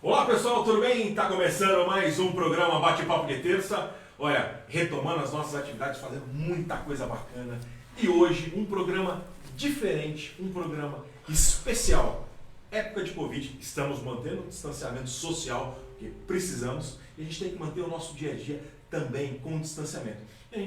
Olá pessoal, tudo bem? Está começando mais um programa Bate-Papo de Terça. Olha, retomando as nossas atividades, fazendo muita coisa bacana. E hoje um programa diferente, um programa especial. Época de Covid, estamos mantendo o distanciamento social, porque precisamos. E a gente tem que manter o nosso dia a dia também com distanciamento. E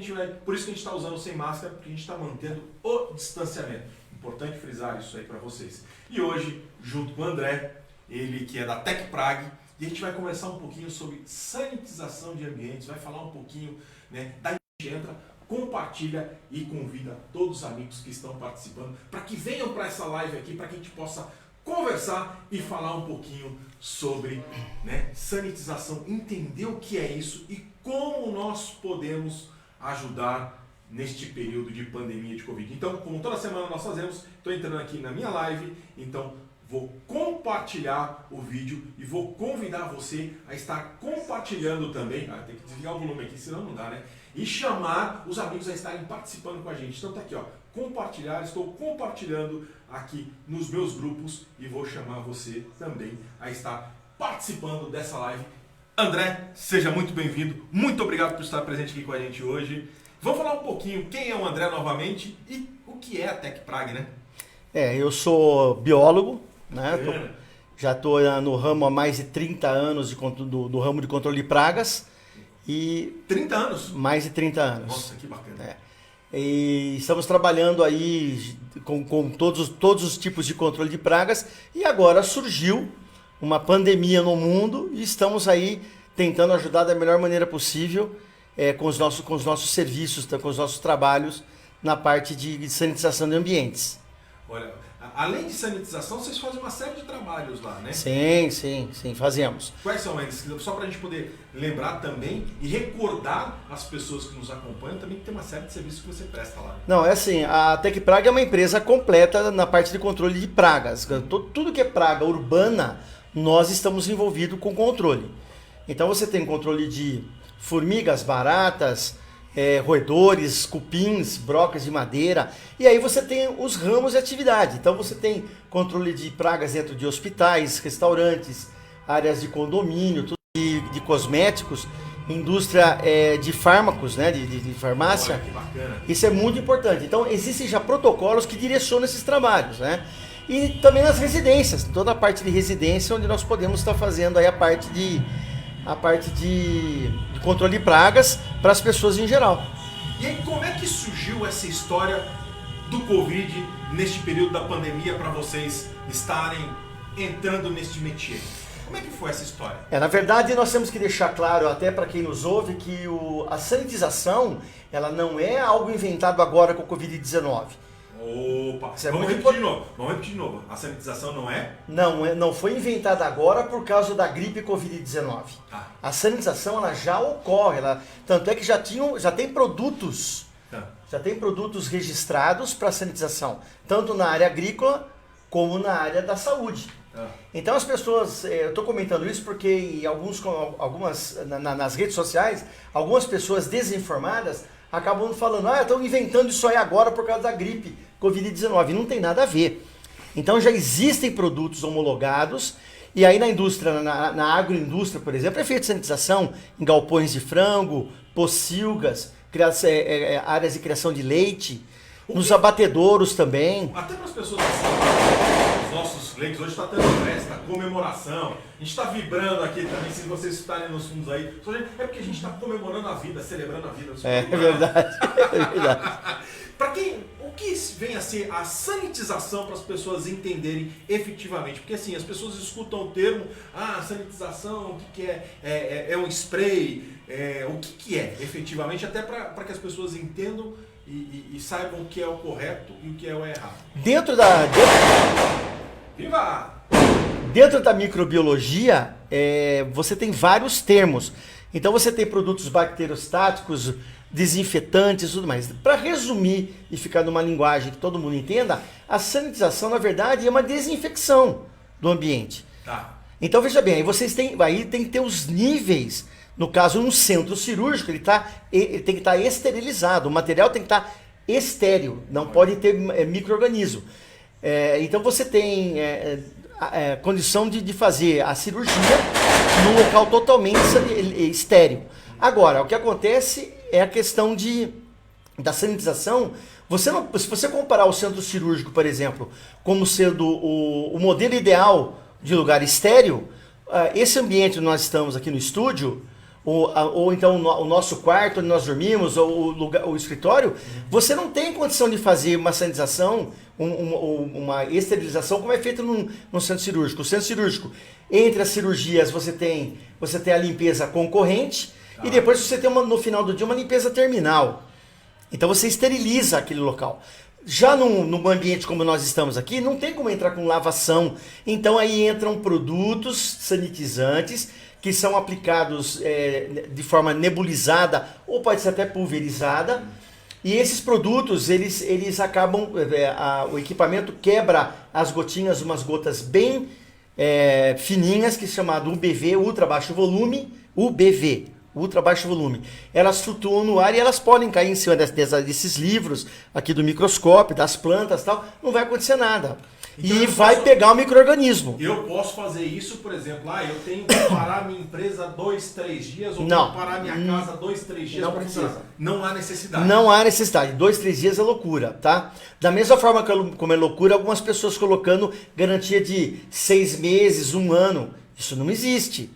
por isso que a gente está usando sem máscara, porque a gente está mantendo o distanciamento. Importante frisar isso aí para vocês. E hoje, junto com o André, ele que é da TecPrag, e a gente vai conversar um pouquinho sobre sanitização de ambientes, vai falar um pouquinho, né, daí a gente entra, compartilha e convida todos os amigos que estão participando para que venham para essa live aqui, para que a gente possa conversar e falar um pouquinho sobre, né, sanitização, entender o que é isso e como nós podemos ajudar neste período de pandemia de Covid. Então, como toda semana nós fazemos, estou entrando aqui na minha live, então vou compartilhar o vídeo e vou convidar você a estar compartilhando também. Tem que desligar o volume aqui, senão não dá, né? E chamar os amigos a estarem participando com a gente. Então tá aqui, ó, compartilhar, estou compartilhando aqui nos meus grupos e vou chamar você também a estar participando dessa live. André, seja muito bem-vindo, muito obrigado por estar presente aqui com a gente hoje. Vamos falar um pouquinho quem é o André novamente e o que é a TecPrag, né? Eu sou biólogo, né? Já estou no ramo há mais de 30 anos do ramo de controle de pragas. E 30 anos? Mais de 30 anos. Nossa, que bacana. E estamos trabalhando aí com todos os tipos de controle de pragas. E agora surgiu uma pandemia no mundo e estamos aí tentando ajudar da melhor maneira possível com os nossos serviços, com os nossos trabalhos na parte de sanitização de ambientes. Olha, além de sanitização, vocês fazem uma série de trabalhos lá, né? Sim, fazemos. Quais são eles? Só para a gente poder lembrar também e recordar as pessoas que nos acompanham também que tem uma série de serviços que você presta lá. Não, é assim, a TecPrag é uma empresa completa na parte de controle de pragas. Tudo que é praga urbana, nós estamos envolvidos com controle. Então você tem controle de formigas, baratas, roedores, cupins, brocas de madeira, e aí você tem os ramos de atividade. Então você tem controle de pragas dentro de hospitais, restaurantes, áreas de condomínio, tudo de cosméticos, indústria de fármacos, né, de farmácia. Olha, que bacana. Isso é muito importante. Então existem já protocolos que direcionam esses trabalhos, né? E também nas residências, toda a parte de residência onde nós podemos estar fazendo aí a parte de controle de pragas para as pessoas em geral. E aí, como é que surgiu essa história do Covid neste período da pandemia para vocês estarem entrando neste métier? Como é que foi essa história? Na verdade, nós temos que deixar claro até para quem nos ouve que a sanitização ela não é algo inventado agora com o Covid-19. Opa, vamos repetir de novo. A sanitização não é? Não foi inventada agora por causa da gripe Covid-19. A sanitização ela já ocorre, tanto é que já tem produtos, registrados para sanitização, tanto na área agrícola como na área da saúde. Então as pessoas, eu estou comentando isso porque nas redes sociais, algumas pessoas desinformadas acabam falando, estão inventando isso aí agora por causa da gripe Covid-19. Não tem nada a ver. Então já existem produtos homologados, e aí na indústria, na agroindústria, por exemplo, é feita sanitização em galpões de frango, pocilgas, áreas de criação de leite, nos abatedouros também. Até para as pessoas assim, os nossos leigos hoje está tendo festa, comemoração, a gente está vibrando aqui também, se vocês estarem nos fundos aí, é porque a gente está comemorando a vida, celebrando a vida. É verdade. Para o que vem a ser a sanitização para as pessoas entenderem efetivamente? Porque assim, as pessoas escutam o termo, sanitização, o que é? É um spray, o que é efetivamente, até para que as pessoas entendam e saibam o que é o correto e o que é o errado. Dentro da microbiologia, você tem vários termos. Então você tem produtos bacteriostáticos, desinfetantes e tudo mais. Para resumir e ficar numa linguagem que todo mundo entenda, a sanitização, na verdade, é uma desinfecção do ambiente. Então veja bem, aí tem que ter os níveis. No caso, um centro cirúrgico, ele tem que estar esterilizado, o material tem que estar estéril, não pode ter micro-organismo. Então você tem condição de fazer a cirurgia num local totalmente estéril. Agora, o que acontece é a questão da sanitização. Se você comparar o centro cirúrgico, por exemplo, como sendo o modelo ideal de lugar estéril, esse ambiente que nós estamos aqui no estúdio, ou então o nosso quarto onde nós dormimos, ou o escritório, você não tem condição de fazer uma sanitização, uma esterilização como é feito no centro cirúrgico. O centro cirúrgico, entre as cirurgias, você tem a limpeza concorrente e depois você tem no final do dia uma limpeza terminal. Então você esteriliza aquele local. Já num ambiente como nós estamos aqui, não tem como entrar com lavação. Então aí entram produtos sanitizantes que são aplicados de forma nebulizada ou pode ser até pulverizada. E esses produtos, eles acabam, o equipamento quebra as gotinhas, umas gotas bem fininhas, que é chamado UBV, ultra baixo volume, UBV. Ultra baixo volume. Elas flutuam no ar e elas podem cair em cima desses livros aqui do microscópio, das plantas e tal, não vai acontecer nada. Então e vai pegar o micro-organismo. Eu posso fazer isso, por exemplo, eu tenho que parar minha empresa 2, 3 dias, ou tenho que parar minha casa 2, 3 dias. Não precisa. Não há necessidade. Não há necessidade. 2, 3 dias é loucura, tá? Da mesma forma como é loucura, algumas pessoas colocando garantia de 6 meses, 1 ano. Isso não existe.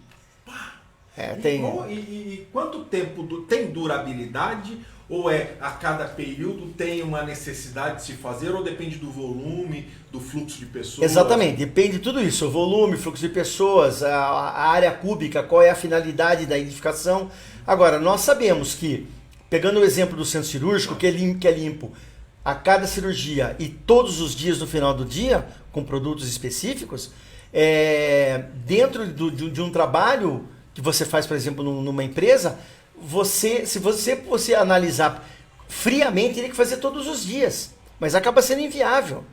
E quanto tempo tem durabilidade? Ou a cada período tem uma necessidade de se fazer? Ou depende do volume, do fluxo de pessoas? Exatamente, depende de tudo isso. O volume, fluxo de pessoas, a área cúbica, qual é a finalidade da edificação. Agora, nós sabemos que, pegando o exemplo do centro cirúrgico, que é limpo a cada cirurgia e todos os dias no final do dia, com produtos específicos, dentro de um trabalho que você faz, por exemplo, numa empresa, se você analisar friamente, teria que fazer todos os dias, mas acaba sendo inviável.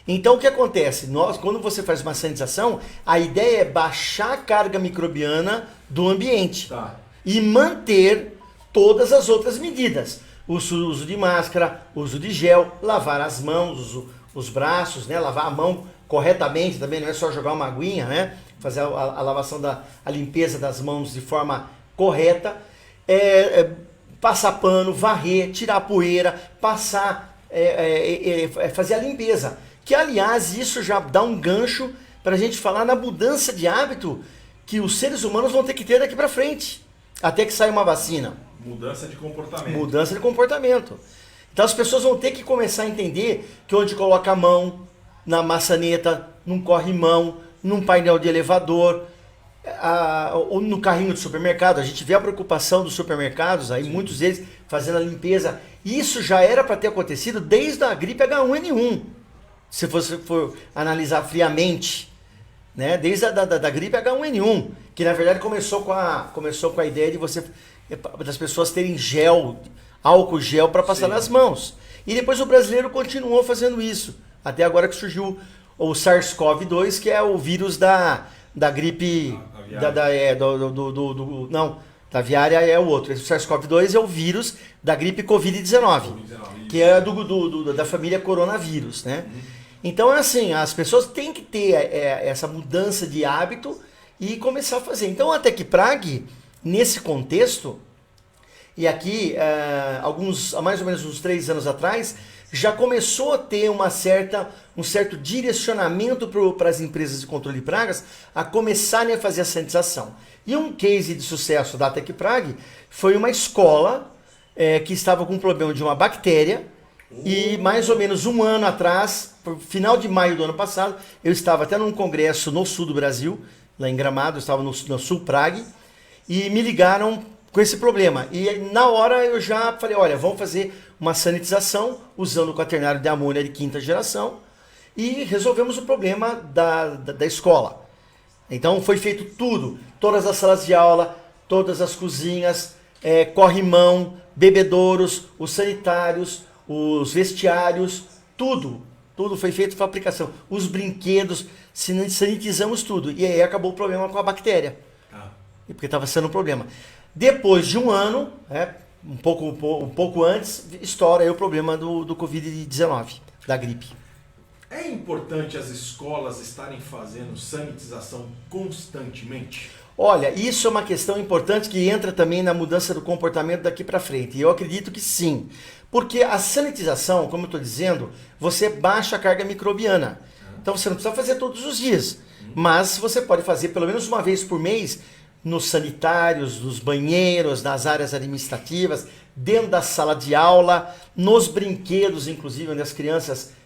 Então, o que acontece? Quando você faz uma sanitização, a ideia é baixar a carga microbiana do ambiente e manter todas as outras medidas. O uso de máscara, uso de gel, lavar as mãos, os braços, né? Lavar a mão corretamente também, não é só jogar uma aguinha, né? Fazer a lavação, a limpeza das mãos de forma correta, passar pano, varrer, tirar a poeira, fazer a limpeza. Que, aliás, isso já dá um gancho para a gente falar na mudança de hábito que os seres humanos vão ter que ter daqui para frente, até que saia uma vacina. Mudança de comportamento. Mudança de comportamento. Então as pessoas vão ter que começar a entender que onde coloca a mão, na maçaneta, num corrimão, num painel de elevador, ou no carrinho de supermercado. A gente vê a preocupação dos supermercados, aí muitos deles fazendo a limpeza. Isso já era para ter acontecido desde a gripe H1N1, se você for analisar friamente, né? Desde da gripe H1N1, que na verdade começou com a ideia das pessoas terem álcool gel para passar nas mãos. E depois o brasileiro continuou fazendo isso, até agora que surgiu o SARS-CoV-2, que é o vírus da gripe, da aviária é o outro. O SARS-CoV-2 é o vírus da gripe Covid-19, que é da família coronavírus, né? Então é assim, as pessoas têm que ter essa mudança de hábito e começar a fazer. Então a TecPrag, nesse contexto, e aqui há mais ou menos uns 3 anos atrás, já começou a ter um certo direcionamento para as empresas de controle de pragas a começarem a fazer a sanitização. E um case de sucesso da TecPrag foi uma escola que estava com um problema de uma bactéria e mais ou menos 1 ano atrás, final de maio do ano passado, eu estava até num congresso no sul do Brasil, lá em Gramado, eu estava no Sul Prag, e me ligaram com esse problema. E na hora eu já falei, olha, vamos fazer uma sanitização usando o quaternário de amônia de 5ª geração e resolvemos o problema da escola. Então foi feito tudo, todas as salas de aula, todas as cozinhas, corrimão, bebedouros, os sanitários, os vestiários, tudo foi feito para aplicação. Os brinquedos, sanitizamos tudo. E aí acabou o problema com a bactéria. Porque estava sendo um problema. Depois de 1 ano, um pouco antes, estoura aí o problema do Covid-19, da gripe. É importante as escolas estarem fazendo sanitização constantemente? Olha, isso é uma questão importante que entra também na mudança do comportamento daqui para frente. E eu acredito que sim. Porque a sanitização, como eu estou dizendo, você baixa a carga microbiana. Então você não precisa fazer todos os dias. Mas você pode fazer pelo menos uma vez por mês nos sanitários, nos banheiros, nas áreas administrativas, dentro da sala de aula, nos brinquedos, inclusive, onde as crianças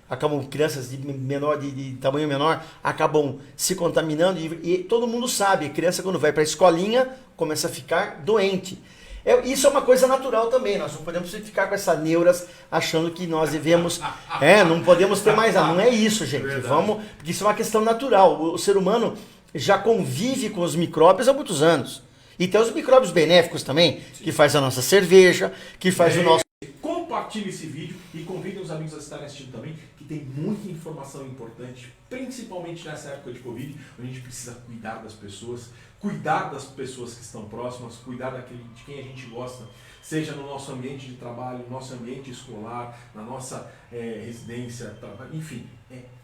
de tamanho menor acabam se contaminando e todo mundo sabe, a criança quando vai para a escolinha começa a ficar doente. Isso é uma coisa natural também, nós não podemos ficar com essa neuras achando que nós devemos, não podemos ter mais nada, não é isso, gente, porque isso é uma questão natural, o ser humano já convive com os micróbios há muitos anos, e tem os micróbios benéficos também, que faz a nossa cerveja, que faz o nosso... Compartilhe esse vídeo e convide os amigos a estarem assistindo também, que tem muita informação importante, principalmente nessa época de Covid, onde a gente precisa cuidar das pessoas que estão próximas, cuidar de quem a gente gosta, seja no nosso ambiente de trabalho, no nosso ambiente escolar, na nossa residência, enfim,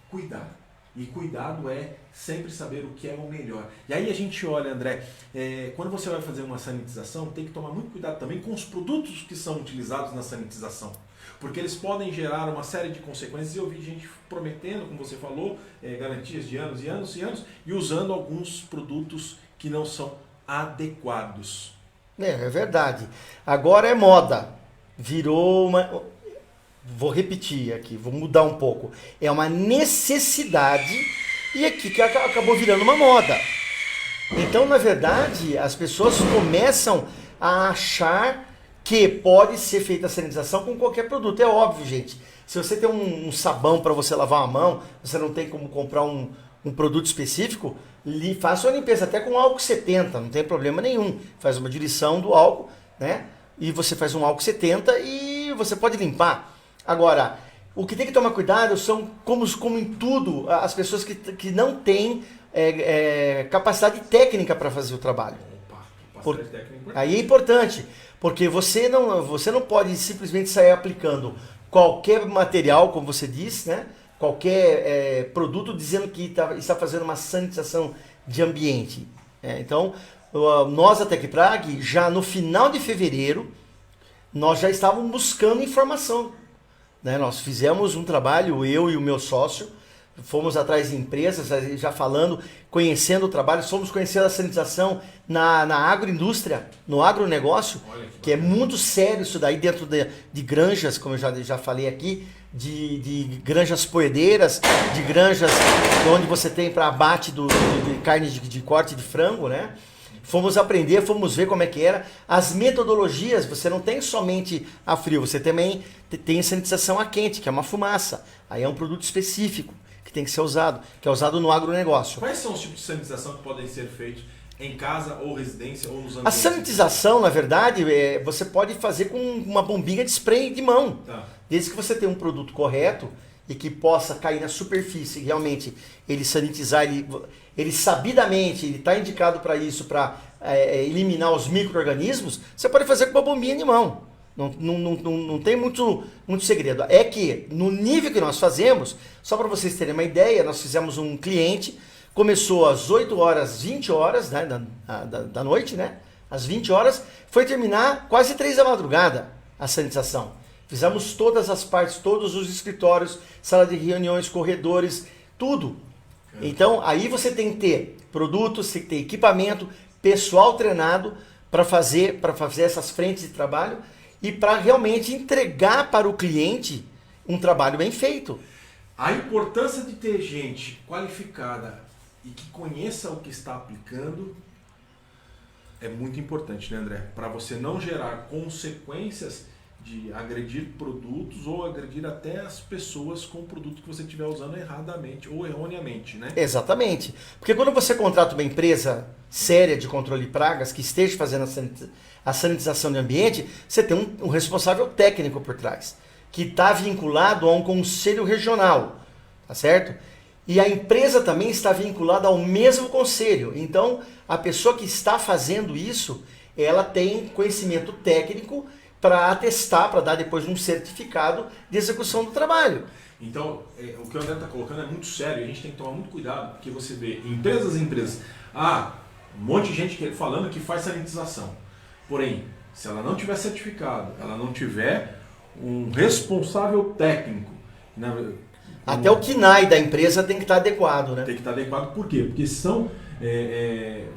cuidar. E cuidado é sempre saber o que é o melhor. E aí a gente olha, André, quando você vai fazer uma sanitização, tem que tomar muito cuidado também com os produtos que são utilizados na sanitização. Porque eles podem gerar uma série de consequências. E eu vi gente prometendo, como você falou, garantias de anos e anos e anos, e usando alguns produtos que não são adequados. É verdade. Agora é moda. Virou uma... Vou repetir aqui, vou mudar um pouco. É uma necessidade e aqui que acabou virando uma moda. Então, na verdade, as pessoas começam a achar que pode ser feita a sanitização com qualquer produto. É óbvio, gente. Se você tem um sabão para você lavar a mão, você não tem como comprar um produto específico, faça uma limpeza até com álcool 70, não tem problema nenhum. Faz uma diluição do álcool, né? E você faz um álcool 70 e você pode limpar. Agora, o que tem que tomar cuidado são, como em tudo, as pessoas que não têm capacidade técnica para fazer o trabalho. Aí é importante, porque você não pode simplesmente sair aplicando qualquer material, como você disse, né? Qualquer produto dizendo que está fazendo uma sanitização de ambiente. Então, nós, a Tecprag, já no final de fevereiro, nós já estávamos buscando informação. Nós fizemos um trabalho, eu e o meu sócio, fomos atrás de empresas, já falando, conhecendo o trabalho, fomos conhecendo a sanitização na agroindústria, no agronegócio, que é muito sério isso daí dentro de granjas, como eu já falei aqui, de granjas poedeiras, de granjas onde você tem para abate de carne de corte de frango, né? Fomos aprender, fomos ver como é que era. As metodologias, você não tem somente a frio, você também tem sanitização a quente, que é uma fumaça. Aí é um produto específico que tem que ser usado, que é usado no agronegócio. Quais são os tipos de sanitização que podem ser feitos em casa ou residência ou nos ambientes? A sanitização, na verdade, você pode fazer com uma bombinha de spray de mão. Tá. Desde que você tenha um produto correto e que possa cair na superfície, realmente ele sanitizar, ele sabidamente, ele está indicado para isso, para eliminar os micro-organismos, você pode fazer com uma bombinha de mão. Não tem muito segredo. É que no nível que nós fazemos, só para vocês terem uma ideia, nós fizemos um cliente, começou às 8 horas, 20 horas, né, da noite, né? Às 20 horas, foi terminar quase 3 da madrugada a sanitização. Fizemos todas as partes, todos os escritórios, sala de reuniões, corredores, tudo. Então, aí você tem que ter produtos, tem que ter equipamento, pessoal treinado para fazer essas frentes de trabalho e para realmente entregar para o cliente um trabalho bem feito. A importância de ter gente qualificada e que conheça o que está aplicando é muito importante, né, André? Para você não gerar consequências de agredir produtos ou agredir até as pessoas com o produto que você estiver usando erradamente ou erroneamente, né? Exatamente. Porque quando você contrata uma empresa séria de controle de pragas que esteja fazendo a sanitização do ambiente, você tem um responsável técnico por trás, que está vinculado a um conselho regional, tá certo? E a empresa também está vinculada ao mesmo conselho. Então, a pessoa que está fazendo isso, ela tem conhecimento técnico para atestar, para dar depois um certificado de execução do trabalho. Então, o que o André está colocando é muito sério, a gente tem que tomar muito cuidado, porque você vê empresas, um monte de gente falando que faz sanitização. Porém, se ela não tiver certificado, ela não tiver um responsável técnico, até o KNAI da empresa tem que estar adequado, né? Tem que estar adequado, por quê? Porque se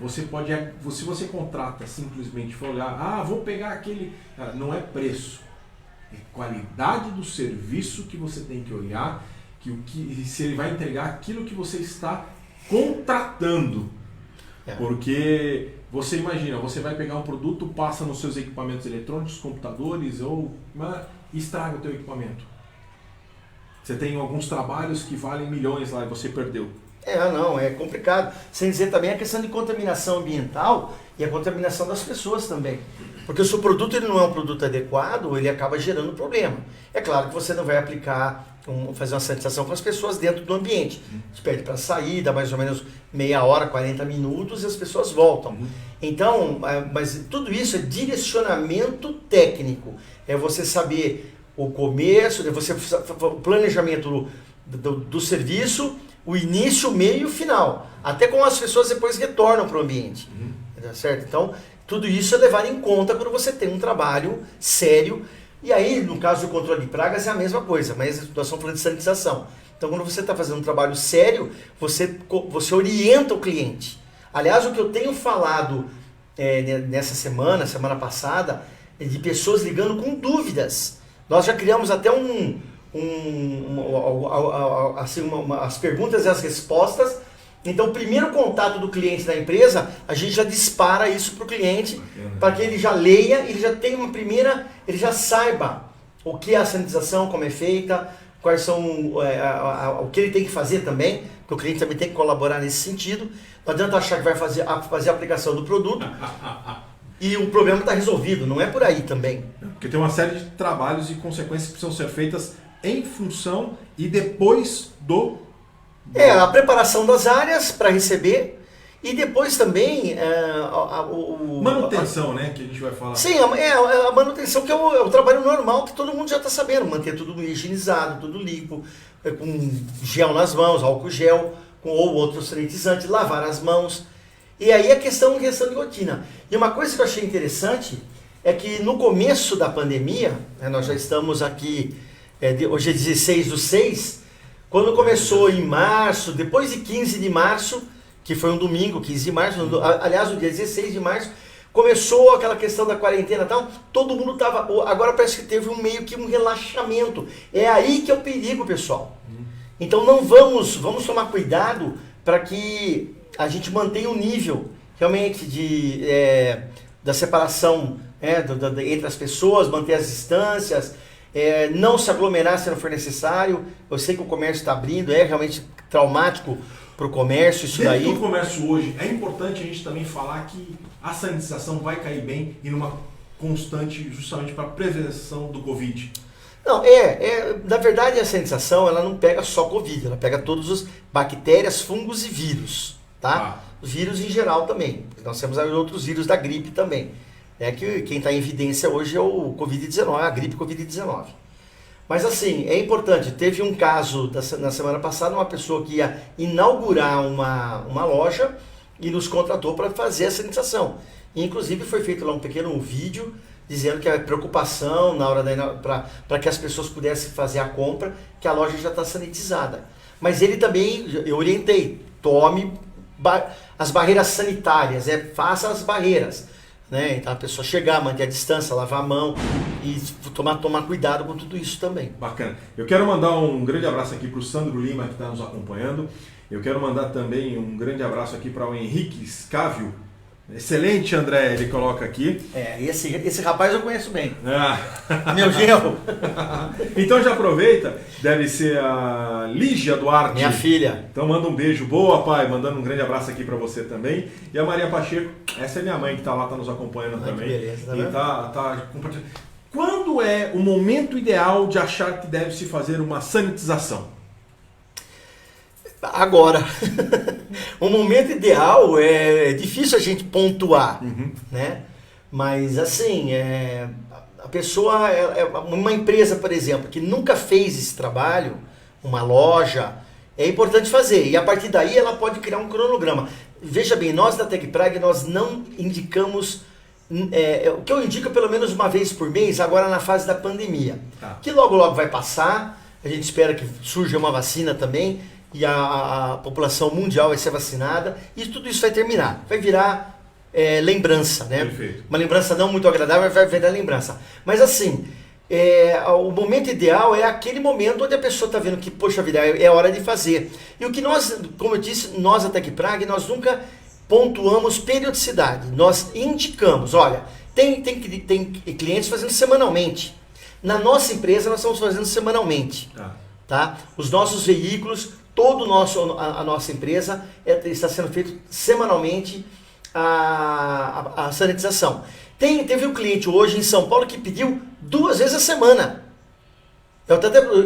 você contrata simplesmente for olhar, vou pegar aquele, não é preço, é qualidade do serviço que você tem que olhar, se ele vai entregar aquilo que você está contratando. Porque você imagina, você vai pegar um produto, passa nos seus equipamentos eletrônicos, computadores, e estraga o teu equipamento. Você tem alguns trabalhos que valem milhões lá e você perdeu. Não, é complicado. Sem dizer também a questão de contaminação ambiental e a contaminação das pessoas também. Porque se o produto ele não é um produto adequado, ele acaba gerando problema. É claro que você não vai fazer uma sanitização com as pessoas dentro do ambiente. Você pede para sair, dá mais ou menos meia hora, 40 minutos e as pessoas voltam. Então, mas tudo isso é direcionamento técnico. É você saber o começo, o planejamento do serviço, o início, o meio e o final. Até como as pessoas depois retornam para o ambiente. Tá certo? Então, tudo isso é levado em conta quando você tem um trabalho sério. E aí, no caso do controle de pragas, é a mesma coisa, mas nós estamos falando de sanitização. Então, quando você está fazendo um trabalho sério, você orienta o cliente. Aliás, o que eu tenho falado nessa semana passada, é de pessoas ligando com dúvidas. Nós já criamos até as perguntas e as respostas. Então, o primeiro contato do cliente da empresa, a gente já dispara isso para o cliente, para que ele já leia, ele já tenha ele já saiba o que é a sanitização, como é feita, quais são o que ele tem que fazer também, porque o cliente também tem que colaborar nesse sentido. Não adianta achar que vai fazer a aplicação do produto e o problema está resolvido, não é por aí também. Porque tem uma série de trabalhos e consequências que precisam ser feitas em função e depois a preparação das áreas para receber e depois também manutenção, né, que a gente vai falar. Sim, a manutenção que é o trabalho normal que todo mundo já está sabendo, manter tudo higienizado, tudo limpo, com gel nas mãos, álcool gel, ou outro sanitizante, lavar as mãos. E aí a questão de rotina. E uma coisa que eu achei interessante é que no começo da pandemia, nós já estamos aqui, hoje é 16/6, quando começou em março, depois de 15 de março, que foi um domingo, 15 de março, aliás, no dia 16 de março, começou aquela questão da quarentena e tal, todo mundo estava, agora parece que teve meio que um relaxamento. É aí que é o perigo, pessoal. Então vamos tomar cuidado para que a gente mantenha o nível realmente da separação entre as pessoas, manter as distâncias, não se aglomerar se não for necessário. Eu sei que o comércio está abrindo, é realmente traumático para o comércio isso daí. Dentro do comércio hoje, é importante a gente também falar que a sanitização vai cair bem e numa constante justamente para a prevenção do Covid. Não, na verdade a sanitização ela não pega só Covid, ela pega todos os bactérias, fungos e vírus, tá? Os vírus em geral também. Nós temos outros vírus da gripe também. Que quem está em evidência hoje é o Covid-19, a gripe Covid-19. Mas assim, é importante, teve um caso na semana passada, uma pessoa que ia inaugurar uma loja e nos contratou para fazer a sanitização. E, inclusive foi feito lá um pequeno vídeo dizendo que a preocupação na hora para que as pessoas pudessem fazer a compra, que a loja já está sanitizada. Mas ele também, eu orientei, tome as barreiras sanitárias, faça as barreiras. Então a pessoa chegar, manter a distância, lavar a mão e tomar cuidado com tudo isso também. Bacana. Eu quero mandar um grande abraço aqui para o Sandro Lima, que está nos acompanhando. Eu quero mandar também um grande abraço aqui para o Henrique Scávio. Excelente, André, ele coloca aqui. Esse rapaz eu conheço bem. Meu genro. Então já aproveita, deve ser a Lígia Duarte. Minha filha. Então manda um beijo. Boa, pai. Mandando um grande abraço aqui para você também. E a Maria Pacheco, essa é minha mãe que está lá, está nos acompanhando também. Que beleza, tá e vendo? tá compartilhando. Quando é o momento ideal de achar que deve se fazer uma sanitização? Agora, o momento ideal é difícil a gente pontuar, né? Mas assim, a pessoa, uma empresa, por exemplo, que nunca fez esse trabalho, uma loja, é importante fazer. E a partir daí ela pode criar um cronograma. Veja bem, nós da TecPrag, nós não indicamos, o que eu indico pelo menos uma vez por mês, agora na fase da pandemia. Tá. Que logo logo vai passar, a gente espera que surja uma vacina também, e a população mundial vai ser vacinada, e tudo isso vai terminar, vai virar lembrança, né? Perfeito. Uma lembrança não muito agradável, vai virar lembrança. Mas assim, o momento ideal é aquele momento onde a pessoa está vendo que, poxa vida, é hora de fazer. E o que nós, como eu disse, nós a TecPrag, nós nunca pontuamos periodicidade. Nós indicamos, olha, tem clientes fazendo semanalmente. Na nossa empresa nós estamos fazendo semanalmente. Tá? Os nossos veículos, a nossa empresa está sendo feito semanalmente a sanitização. Teve um cliente hoje em São Paulo que pediu 2 vezes a semana. Eu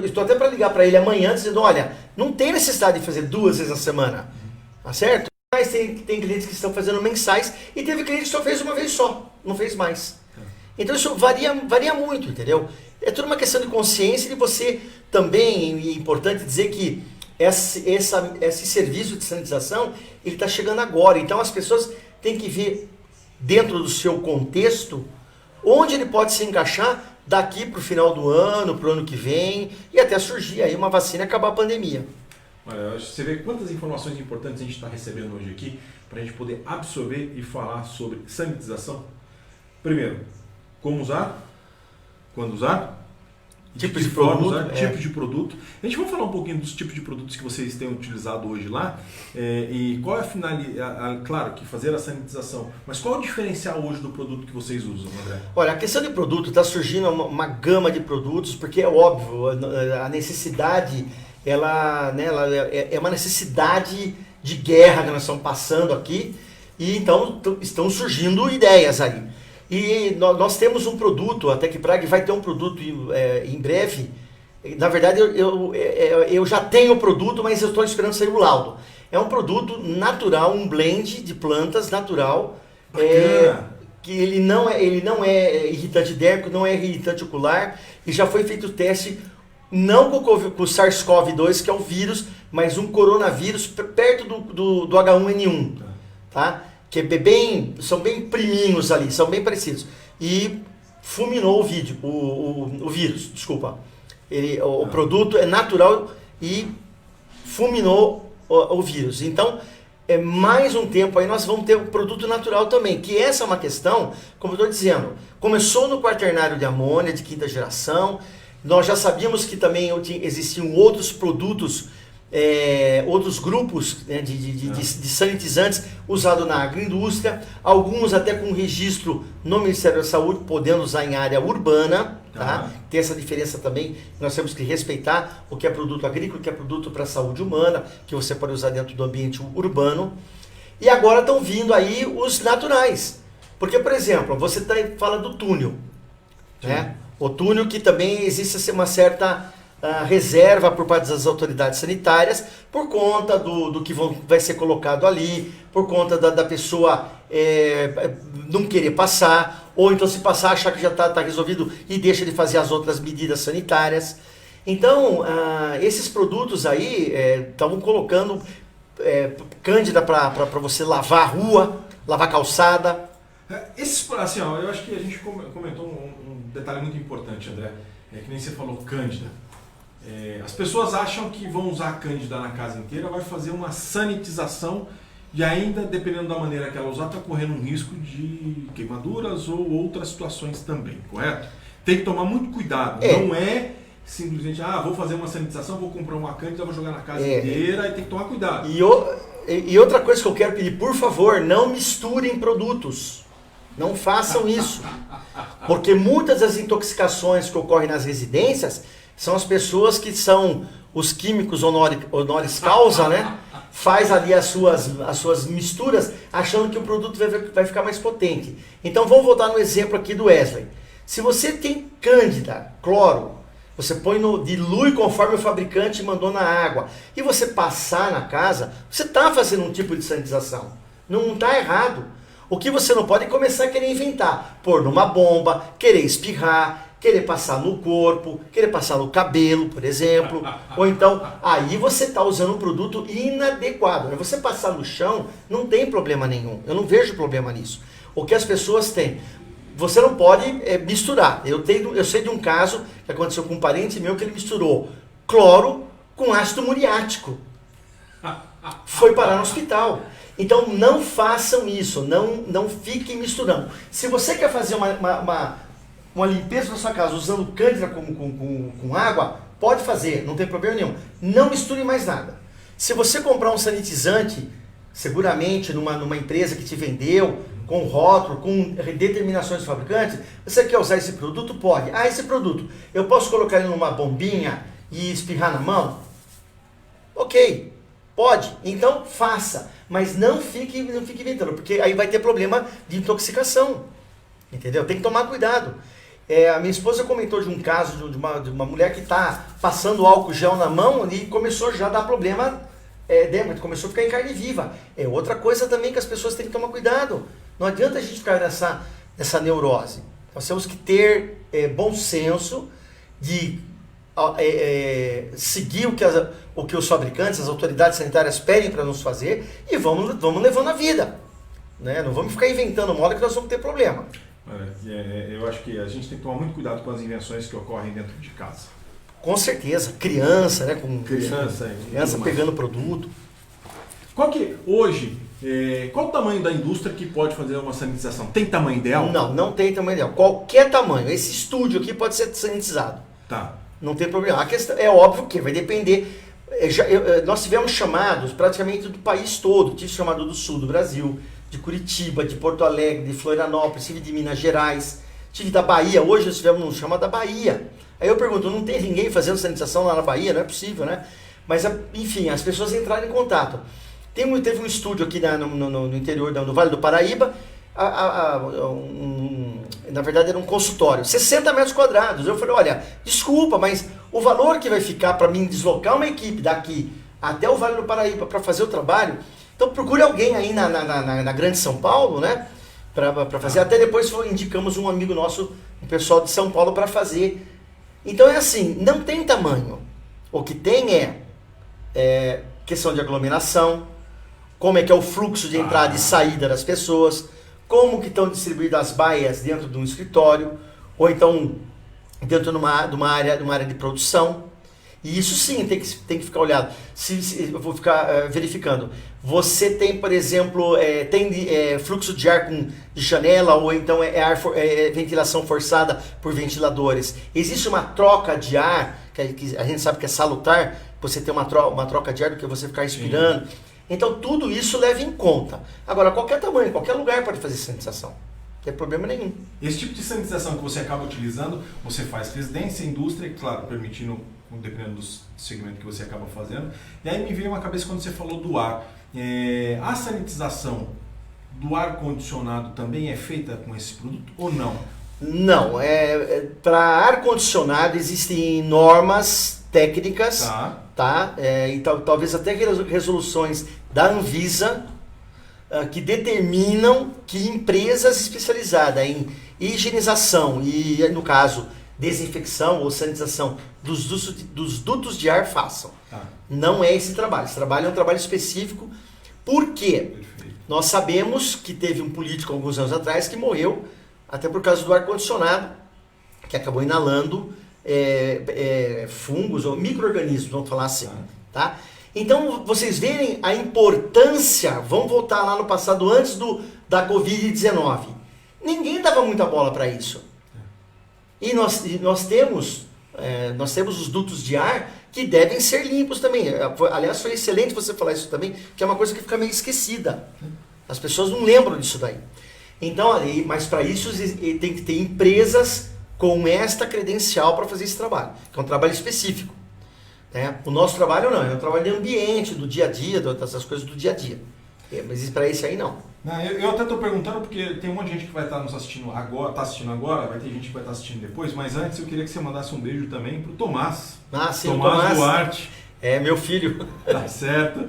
estou até para ligar para ele amanhã dizendo, olha, não tem necessidade de fazer 2 vezes a semana, tá certo? Mas tem clientes que estão fazendo mensais e teve cliente que só fez uma vez só, não fez mais. Então isso varia muito, entendeu? É tudo uma questão de consciência e de você também, é importante dizer que esse serviço de sanitização, ele está chegando agora. Então as pessoas têm que ver dentro do seu contexto onde ele pode se encaixar daqui para o final do ano, para o ano que vem, e até surgir aí uma vacina e acabar a pandemia. Olha, você vê quantas informações importantes a gente está recebendo hoje aqui para a gente poder absorver e falar sobre sanitização. Primeiro, como usar, quando usar, tipos de produto, tipos de produto. A gente vai falar um pouquinho dos tipos de produtos que vocês têm utilizado hoje lá e qual é a finalidade, claro que fazer a sanitização, mas qual é o diferencial hoje do produto que vocês usam, André? Olha, a questão de produto, está surgindo uma gama de produtos, porque é óbvio, a necessidade, ela é uma necessidade de guerra que nós estamos passando aqui, e então estão surgindo ideias aí. E nós temos um produto, a TecPrag vai ter um produto em breve. Na verdade, eu já tenho o produto, mas eu estou esperando sair o laudo. É um produto natural, um blend de plantas natural, que ele não é irritante dérmico, não é irritante ocular, e já foi feito o teste, não com o SARS-CoV-2, que é o vírus, mas um coronavírus perto do H1N1, tá? Que são bem priminhos ali, são bem parecidos. E fulminou o vírus, desculpa. O produto é natural e fulminou o vírus. Então, mais um tempo aí nós vamos ter um produto natural também, que essa é uma questão, como eu estou dizendo, começou no quaternário de amônia de 5ª geração, nós já sabíamos que também existiam outros produtos, outros grupos, né, de sanitizantes usados na agroindústria, alguns até com registro no Ministério da Saúde, podendo usar em área urbana, tá? Tem essa diferença também, nós temos que respeitar o que é produto agrícola, o que é produto para a saúde humana, que você pode usar dentro do ambiente urbano. E agora estão vindo aí os naturais, porque, por exemplo, você fala do túnel, né? O túnel que também existe uma certa reserva por parte das autoridades sanitárias por conta do que vai ser colocado ali, por conta da pessoa não querer passar, ou então se passar achar que já está resolvido e deixa de fazer as outras medidas sanitárias. Então, esses produtos aí estavam colocando cândida para você lavar a rua, lavar a calçada. Assim, eu acho que a gente comentou um detalhe muito importante, André, que nem você falou, cândida. As pessoas acham que vão usar a cândida na casa inteira, vai fazer uma sanitização e ainda, dependendo da maneira que ela usar, está correndo um risco de queimaduras ou outras situações também, correto? Tem que tomar muito cuidado, não é simplesmente, vou fazer uma sanitização, vou comprar uma cândida, vou jogar na casa inteira, e tem que tomar cuidado. E outra coisa que eu quero pedir, por favor, não misturem produtos. Não façam isso. Porque muitas das intoxicações que ocorrem nas residências são as pessoas que são os químicos honoris causa, né? Faz ali as suas misturas achando que o produto vai ficar mais potente. Então vamos voltar no exemplo aqui do Wesley. Se você tem cândida, cloro, você dilui conforme o fabricante mandou na água e você passar na casa, você está fazendo um tipo de sanitização. Não está errado. O que você não pode é começar a querer inventar, pôr numa bomba, querer espirrar, querer passar no corpo, querer passar no cabelo, por exemplo. Ou então, aí você está usando um produto inadequado. Você passar no chão não tem problema nenhum. Eu não vejo problema nisso. O que as pessoas têm, você não pode misturar. Eu sei de um caso que aconteceu com um parente meu que ele misturou cloro com ácido muriático. Foi parar no hospital. Então não façam isso, não fiquem misturando. Se você quer fazer uma limpeza da sua casa usando cândida com água, pode fazer, não tem problema nenhum. Não misture mais nada. Se você comprar um sanitizante, seguramente numa empresa que te vendeu, com rótulo, com determinações dos fabricantes, você quer usar esse produto? Pode. Ah, esse produto, eu posso colocar ele numa bombinha e espirrar na mão? Ok, pode. Então faça, mas não fique inventando, porque aí vai ter problema de intoxicação. Entendeu? Tem que tomar cuidado. A minha esposa comentou de um caso de uma mulher que está passando álcool gel na mão e começou já a dar problema, começou a ficar em carne viva. É outra coisa também que as pessoas têm que tomar cuidado. Não adianta a gente ficar nessa neurose. Nós temos que ter bom senso de seguir o que os fabricantes, as autoridades sanitárias pedem para nos fazer e vamos levando a vida. Né? Não vamos ficar inventando moda que nós vamos ter problema. Eu acho que a gente tem que tomar muito cuidado com as invenções que ocorrem dentro de casa. Com certeza. Criança, né? Criança pegando produto. Qual o tamanho da indústria que pode fazer uma sanitização? Tem tamanho ideal? Não tem tamanho ideal. Qualquer tamanho. Esse estúdio aqui pode ser sanitizado. Tá. Não tem problema. A questão é óbvio que vai depender. Nós tivemos chamados praticamente do país todo. Tive chamado do sul do Brasil, de Curitiba, de Porto Alegre, de Florianópolis, tive de Minas Gerais, tive da Bahia. Hoje nós tivemos um chamado da Bahia. Aí eu pergunto, não tem ninguém fazendo sanitização lá na Bahia? Não é possível, né? Mas, enfim, as pessoas entraram em contato. Teve um estúdio aqui no interior, no Vale do Paraíba, na verdade era um consultório, 60 metros quadrados. Eu falei, olha, desculpa, mas o valor que vai ficar para mim deslocar uma equipe daqui até o Vale do Paraíba para fazer o trabalho, então procure alguém aí na Grande São Paulo, né, para fazer. Até depois indicamos um amigo nosso, um pessoal de São Paulo para fazer. Então é assim, não tem tamanho. O que tem é questão de aglomeração, como é que é o fluxo de entrada e saída das pessoas, como que estão distribuídas as baias dentro de um escritório, ou então dentro de uma área de produção. E isso sim tem que ficar olhado. Eu vou ficar verificando. Você tem, por exemplo, fluxo de ar de janela, ou então ventilação forçada por ventiladores. Existe uma troca de ar, que a gente sabe que é salutar, você ter uma troca de ar do que você ficar respirando. Sim. Então tudo isso leva em conta. Agora, qualquer tamanho, qualquer lugar pode fazer sanitização. Não tem problema nenhum. Esse tipo de sanitização que você acaba utilizando, você faz residência, indústria, claro, permitindo, dependendo do segmento que você acaba fazendo. E aí me veio uma cabeça quando você falou do ar. A sanitização do ar-condicionado também é feita com esse produto ou não? Não. Para ar-condicionado existem normas técnicas, tá? E talvez até resoluções da Anvisa que determinam que empresas especializadas em higienização e, no caso, desinfecção ou sanitização dos dutos de ar façam. Não é esse trabalho. Esse trabalho é um trabalho específico. Por quê? Perfeito. Nós sabemos que teve um político alguns anos atrás que morreu até por causa do ar-condicionado, que acabou inalando fungos ou micro-organismos, vamos falar assim. Tá? Então, vocês verem a importância, vamos voltar lá no passado, antes da Covid-19. Ninguém dava muita bola para isso. E nós temos os dutos de ar que devem ser limpos também. Aliás, foi excelente você falar isso também, que é uma coisa que fica meio esquecida. As pessoas não lembram disso daí. Então, mas para isso tem que ter empresas com esta credencial para fazer esse trabalho, que é um trabalho específico. Né? O nosso trabalho não, é um trabalho de ambiente, do dia a dia, dessas coisas do dia a dia. Mas para esse aí não. Eu até estou perguntando porque tem um monte de gente que vai estar nos assistindo agora, vai ter gente que vai estar assistindo depois, mas antes eu queria que você mandasse um beijo também pro Tomás. Sim, Tomás Duarte. É meu filho. Tá certo.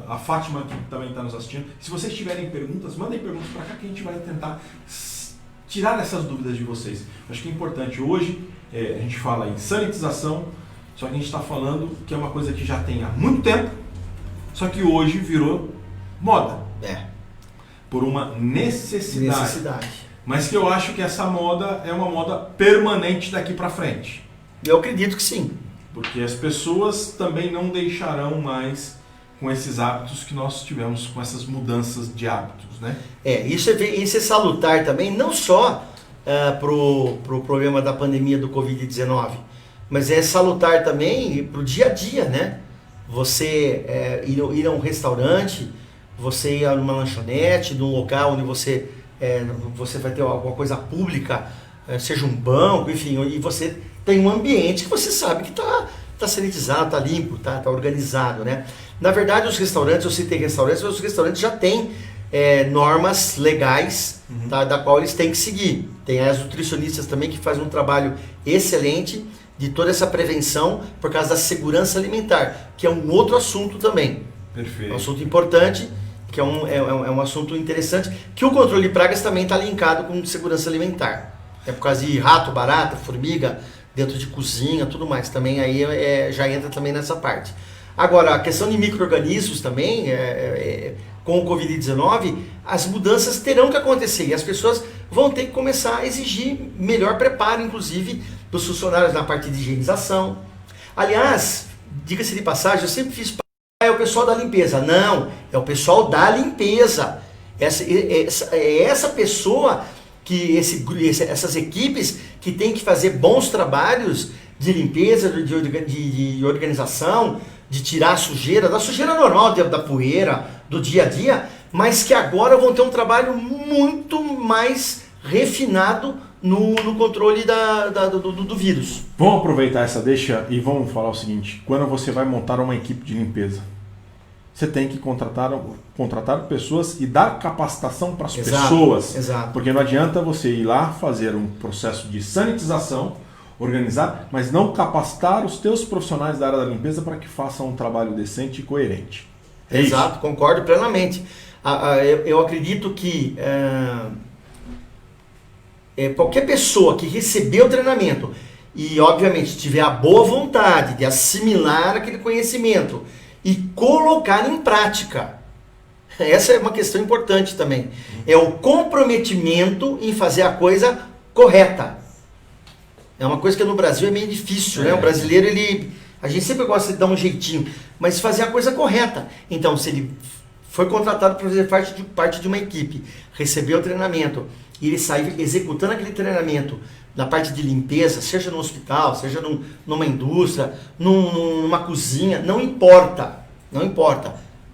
A Fátima, que também está nos assistindo. Se vocês tiverem perguntas, mandem perguntas para cá que a gente vai tentar tirar essas dúvidas de vocês. Acho que é importante. Hoje a gente fala em sanitização, só que a gente está falando que é uma coisa que já tem há muito tempo, só que hoje virou moda. Por uma necessidade. Mas que eu acho que essa moda é uma moda permanente daqui para frente. Eu acredito que sim. Porque as pessoas também não deixarão mais com esses hábitos que nós tivemos, com essas mudanças de hábitos, né? Isso é salutar também, não só pro problema da pandemia do Covid-19, mas é salutar também pro dia a dia, né? Você ir a um restaurante, você ir a uma lanchonete, num local onde você vai ter alguma coisa pública, seja um banco, enfim, e você tem um ambiente que você sabe que está sanitizado, está limpo, está organizado, né? Na verdade, os restaurantes, eu citei restaurantes, mas os restaurantes já têm normas legais, tá, da qual eles têm que seguir. Tem as nutricionistas também que fazem um trabalho excelente de toda essa prevenção por causa da segurança alimentar, que é um outro assunto também. Perfeito. É um assunto importante, que é um assunto interessante, que o controle de pragas também está linkado com segurança alimentar. É por causa de rato, barata, formiga, dentro de cozinha, tudo mais. Também aí já entra também nessa parte. Agora, a questão de micro-organismos também, com o Covid-19, as mudanças terão que acontecer e as pessoas vão ter que começar a exigir melhor preparo, inclusive, dos funcionários na parte de higienização. Aliás, diga-se de passagem, eu sempre fiz é o pessoal da limpeza. Não, é o pessoal da limpeza. Essa pessoa, essas equipes que tem que fazer bons trabalhos de limpeza, de organização, de tirar a sujeira, da sujeira normal, da poeira, do dia a dia, mas que agora vão ter um trabalho muito mais refinado no controle do vírus. Vamos aproveitar essa deixa e vamos falar o seguinte: quando você vai montar uma equipe de limpeza, você tem que contratar pessoas e dar capacitação para as pessoas. Exato. Porque não adianta você ir lá fazer um processo de sanitização, organizar, mas não capacitar os teus profissionais da área da limpeza para que façam um trabalho decente e coerente. Exato, isso? Concordo plenamente. Eu acredito que qualquer pessoa que recebeu o treinamento e, obviamente, tiver a boa vontade de assimilar aquele conhecimento e colocar em prática, essa é uma questão importante também. É o comprometimento em fazer a coisa correta. É uma coisa que no Brasil é meio difícil, né? O brasileiro, a gente sempre gosta de dar um jeitinho, mas fazer a coisa correta. Então, se ele foi contratado para fazer parte de uma equipe, recebeu o treinamento, e ele sai executando aquele treinamento na parte de limpeza, seja no hospital, seja numa indústria, numa cozinha, não importa.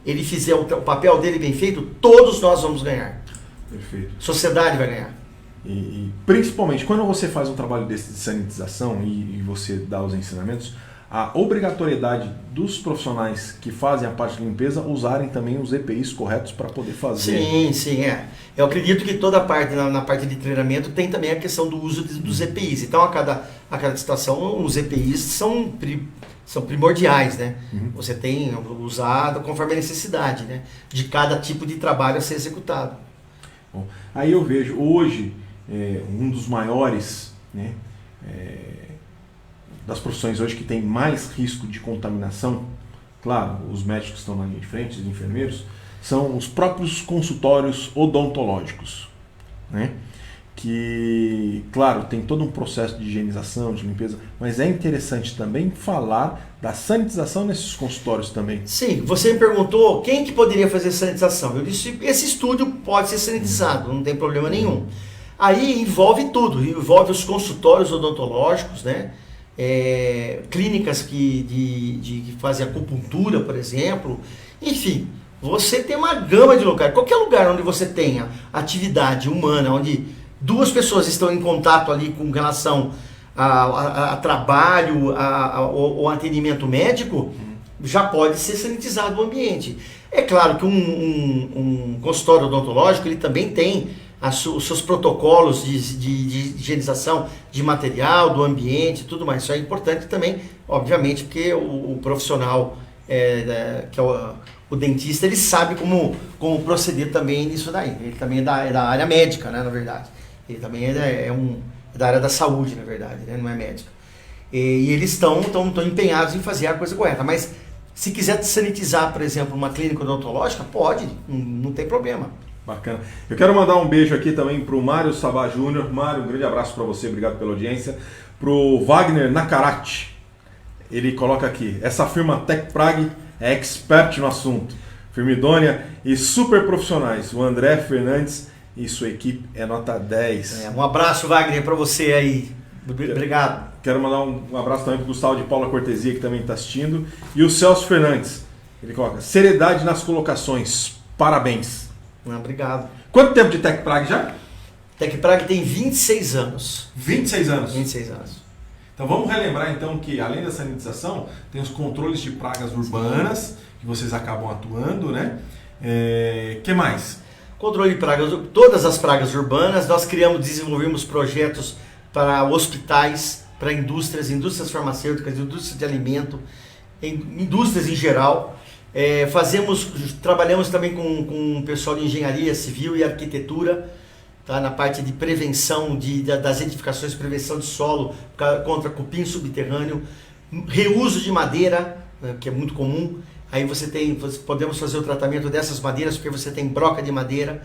Ele fizer o papel dele bem feito, todos nós vamos ganhar. Perfeito. Sociedade vai ganhar. E principalmente, quando você faz um trabalho desse de sanitização e você dá os ensinamentos, a obrigatoriedade dos profissionais que fazem a parte de limpeza usarem também os EPIs corretos para poder fazer. Sim, Eu acredito que toda a parte, na parte de treinamento, tem também a questão do uso dos EPIs. Então, a cada situação, os EPIs são primordiais, né? Você tem usado conforme a necessidade, né? De cada tipo de trabalho a ser executado. Bom, aí eu vejo hoje um dos maiores, né, das profissões hoje que tem mais risco de contaminação, claro, os médicos estão na linha de frente, os enfermeiros, são os próprios consultórios odontológicos, né? Que, claro, tem todo um processo de higienização, de limpeza, mas é interessante também falar da sanitização nesses consultórios também. Sim, você me perguntou quem que poderia fazer sanitização. Eu disse, esse estúdio pode ser sanitizado, não tem problema nenhum. Aí envolve tudo, envolve os consultórios odontológicos, né? Clínicas que fazem acupuntura, por exemplo, enfim, você tem uma gama de lugares. Qualquer lugar onde você tenha atividade humana, onde duas pessoas estão em contato ali com relação a trabalho, ou atendimento médico, já pode ser sanitizado o ambiente. É claro que um consultório odontológico, ele também tem os seus protocolos de higienização de material, do ambiente e tudo mais. Isso é importante também, obviamente, porque o profissional que é o dentista, ele sabe como proceder também nisso daí. Ele também é da área médica, né, na verdade. Ele também é da área da saúde, na verdade, né, não é médico. E eles estão empenhados em fazer a coisa correta. Mas se quiser sanitizar, por exemplo, uma clínica odontológica, pode, não tem problema. Bacana. Eu quero mandar um beijo aqui também para o Mário Sabá Júnior. Mário, um grande abraço para você, obrigado pela audiência. Para o Wagner Nakarate, ele coloca aqui: essa firma TecPrag é expert no assunto, firma idônea e super profissionais. O André Fernandes e sua equipe é nota 10. Um abraço, Wagner, para você aí. Obrigado. Quero mandar um abraço também para o Gustavo de Paula Cortesia, que também está assistindo. E o Celso Fernandes, ele coloca: seriedade nas colocações, parabéns. Obrigado. Quanto tempo de TecPrag já? TecPrag tem 26 anos. 26 anos? 26 anos. Então vamos relembrar então que além da sanitização, tem os controles de pragas urbanas, que vocês acabam atuando, né? Que mais? Controle de pragas, todas as pragas urbanas, nós desenvolvemos projetos para hospitais, para indústrias farmacêuticas, indústrias de alimento, indústrias em geral. Trabalhamos também com o pessoal de engenharia civil e arquitetura, tá? Na parte de prevenção das edificações, prevenção de solo contra cupim subterrâneo, reuso de madeira, né, que é muito comum. Aí podemos fazer o tratamento dessas madeiras, porque você tem broca de madeira.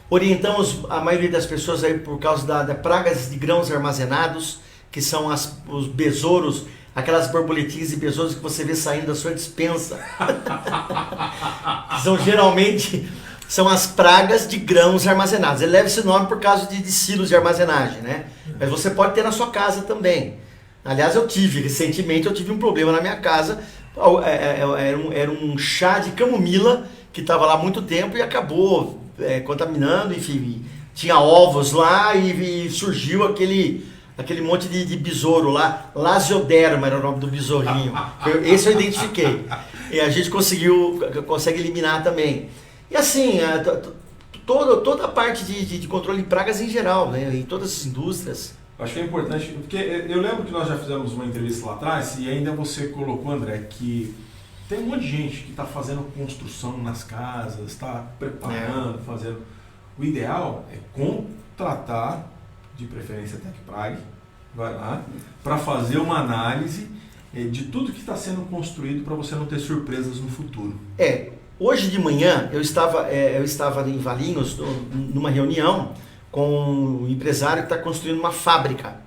Orientamos a maioria das pessoas aí por causa da pragas de grãos armazenados, que são os besouros, aquelas borboletinhas e besouros que você vê saindo da sua despensa. Geralmente são as pragas de grãos armazenados. Ele leva esse nome por causa de silos de armazenagem, né? Mas você pode ter na sua casa também. Aliás, recentemente eu tive um problema na minha casa. Era um chá de camomila que estava lá há muito tempo e acabou contaminando, enfim. Tinha ovos lá e surgiu aquele monte de besouro lá. Lasiodérma era o nome do besourinho. Esse eu identifiquei. E a gente consegue eliminar também. E assim, toda a parte de controle de pragas em geral, né, em todas as indústrias. Acho que é importante, porque eu lembro que nós já fizemos uma entrevista lá atrás e ainda você colocou, André, que tem um monte de gente que está fazendo construção nas casas, está preparando, fazendo. O ideal é contratar, de preferência TecPrag, vai lá, para fazer uma análise de tudo que está sendo construído para você não ter surpresas no futuro. Hoje de manhã eu estava em Valinhos numa reunião com um empresário que está construindo uma fábrica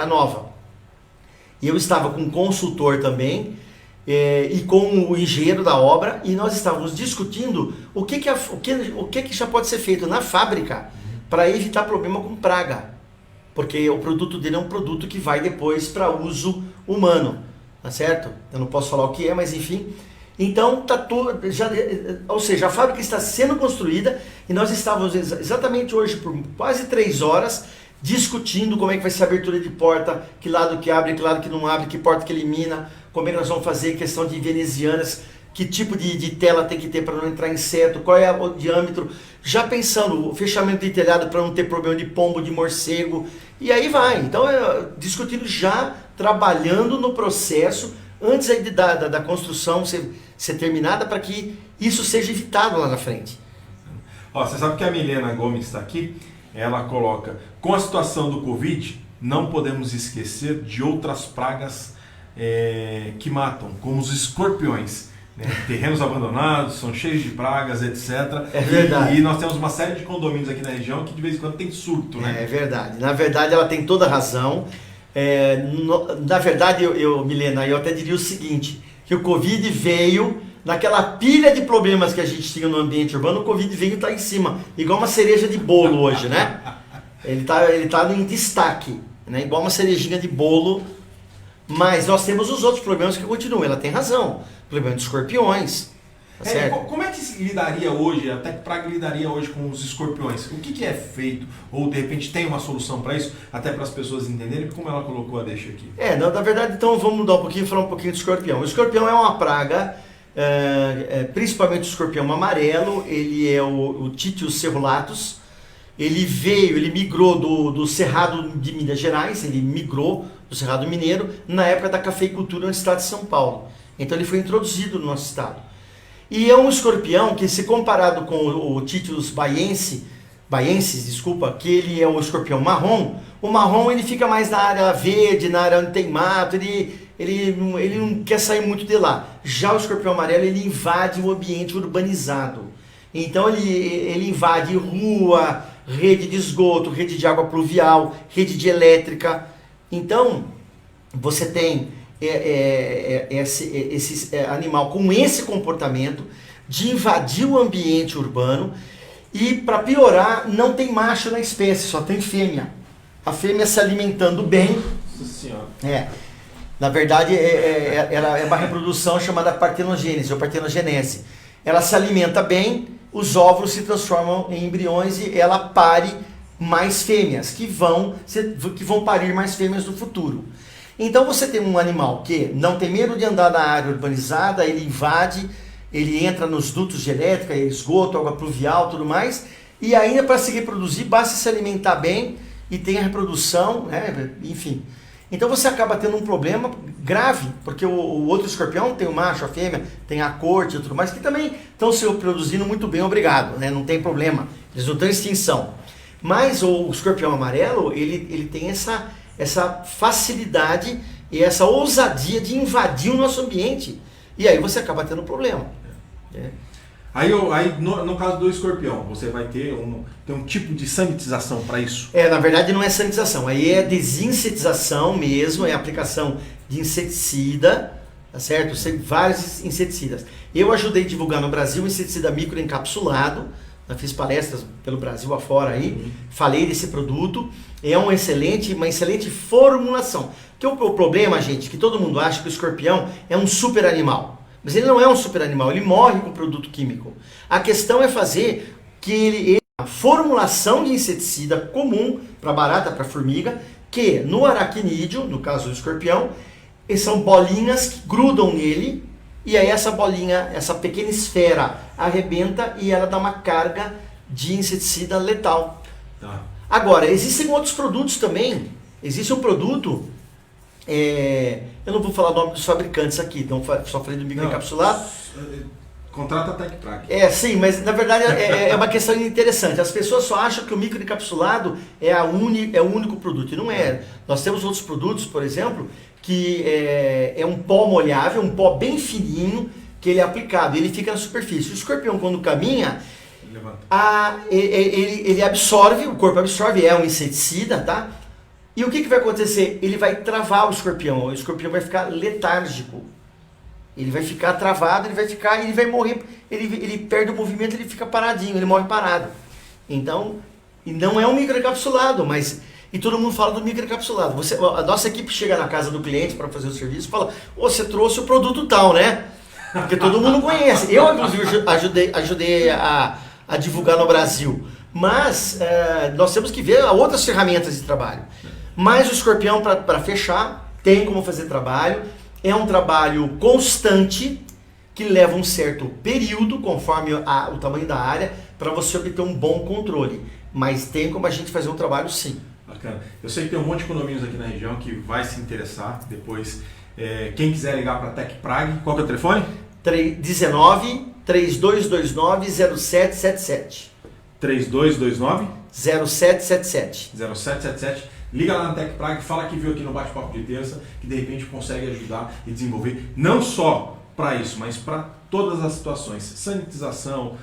nova. E eu estava com um consultor também e com o engenheiro da obra e nós estávamos discutindo o que já pode ser feito na fábrica para evitar problema com praga. Porque o produto dele é um produto que vai depois para uso humano, tá certo? Eu não posso falar o que é, mas enfim. Então, ou seja, a fábrica está sendo construída e nós estávamos exatamente hoje por quase 3 horas discutindo como é que vai ser a abertura de porta, que lado que abre, que lado que não abre, que porta que elimina, como é que nós vamos fazer questão de venezianas, que tipo de tela tem que ter para não entrar inseto, qual é o diâmetro, já pensando o fechamento de telhado para não ter problema de pombo, de morcego, e aí vai. Então, discutindo já, trabalhando no processo, antes aí da construção ser terminada, para que isso seja evitado lá na frente. Você sabe que a Milena Gomes está aqui, ela coloca: com a situação do Covid, não podemos esquecer de outras pragas que matam, como os escorpiões. Terrenos abandonados, são cheios de pragas, etc. É verdade. E nós temos uma série de condomínios aqui na região que de vez em quando tem surto, né? É verdade. Na verdade, ela tem toda a razão. Na verdade, Milena, eu até diria o seguinte, que o Covid veio naquela pilha de problemas que a gente tinha no ambiente urbano, o Covid veio e está em cima, igual uma cereja de bolo hoje, né? Ele tá em destaque, né? Igual uma cerejinha de bolo, mas nós temos os outros problemas que continuam. Ela tem razão, problema de escorpiões. Tá certo? Como é que se lidaria hoje, a TecPrag lidaria hoje com os escorpiões? O que é feito? Ou de repente tem uma solução para isso? Até para as pessoas entenderem como ela colocou a deixa aqui. Na verdade, então vamos mudar um pouquinho e falar um pouquinho do escorpião. O escorpião é uma praga, principalmente o escorpião amarelo, ele é o Titius cerulatus. Ele migrou do Cerrado de Minas Gerais, ele migrou do Cerrado Mineiro na época da cafeicultura no estado de São Paulo. Então ele foi introduzido no nosso estado. E é um escorpião que, se comparado com o Titius baiensis, que ele é o escorpião marrom, o marrom ele fica mais na área verde, na área onde tem mato, ele não quer sair muito de lá. Já o escorpião amarelo, ele invade o ambiente urbanizado. Então ele invade rua, rede de esgoto, rede de água pluvial, rede de elétrica. Então você tem esse animal com esse comportamento de invadir o ambiente urbano. E para piorar, não tem macho na espécie, só tem fêmea. A fêmea se alimentando bem. Nossa Senhora. Na verdade, ela é uma reprodução chamada partenogênese ou partenogênese. Ela se alimenta bem, os óvulos se transformam em embriões e ela pare mais fêmeas, que vão parir mais fêmeas no futuro. Então você tem um animal que não tem medo de andar na área urbanizada, ele invade, ele entra nos dutos de elétrica, esgoto, água pluvial, tudo mais, e ainda para se reproduzir basta se alimentar bem e tem a reprodução, né? Enfim. Então você acaba tendo um problema grave, porque o outro escorpião tem o macho, a fêmea, tem a corte e tudo mais, que também estão se reproduzindo muito bem, obrigado, né? Não tem problema, eles não estão em extinção. Mas o escorpião amarelo, ele tem essa facilidade e essa ousadia de invadir o nosso ambiente. E aí você acaba tendo problema. Aí no caso do escorpião, você vai ter um tipo de sanitização para isso? Na verdade não é sanitização, aí é desinsetização mesmo, é aplicação de inseticida, tá certo? Vários inseticidas. Eu ajudei a divulgar no Brasil um inseticida microencapsulado, eu fiz palestras pelo Brasil afora aí, falei desse produto, é uma excelente formulação. Porque o problema, gente, que todo mundo acha que o escorpião é um super animal. Mas ele não é um super animal, ele morre com produto químico. A questão é fazer que a formulação de inseticida comum para barata, para formiga, que no aracnídeo, no caso do escorpião, são bolinhas que grudam nele, e aí essa bolinha, essa pequena esfera arrebenta e ela dá uma carga de inseticida letal. Tá. Agora, existem outros produtos também. Existe um produto... eu não vou falar o nome dos fabricantes aqui, então só falei do microencapsulado. Contrata a TecPrag. Sim, mas na verdade é uma questão interessante. As pessoas só acham que o microencapsulado é o único produto, e não é. Nós temos outros produtos, por exemplo, que é um pó molhável, um pó bem fininho, que ele é aplicado, ele fica na superfície. O escorpião, quando caminha, ele absorve, o corpo absorve, é um inseticida, tá? E o que vai acontecer? Ele vai travar o escorpião vai ficar letárgico. Ele vai ficar travado, ele vai morrer, ele perde o movimento, ele fica paradinho, ele morre parado. Então, e não é um microencapsulado, e todo mundo fala do microencapsulado. A nossa equipe chega na casa do cliente para fazer o serviço e fala, você trouxe o produto tal, né? Porque todo mundo conhece. Eu, inclusive, ajudei a divulgar no Brasil. Mas nós temos que ver outras ferramentas de trabalho. Mas o escorpião, para fechar, tem como fazer trabalho. É um trabalho constante, que leva um certo período, conforme o tamanho da área, para você obter um bom controle. Mas tem como a gente fazer um trabalho, sim. Bacana. Eu sei que tem um monte de condomínios aqui na região que vai se interessar depois. Quem quiser ligar para a TecPrag, qual que é o telefone? 19-3229-0777. 3229? 0777. 0777. Liga lá na TecPrag, fala que viu aqui no Bate-Papo de Terça, que de repente consegue ajudar e desenvolver, não só para isso, mas para todas as situações. Sanitização,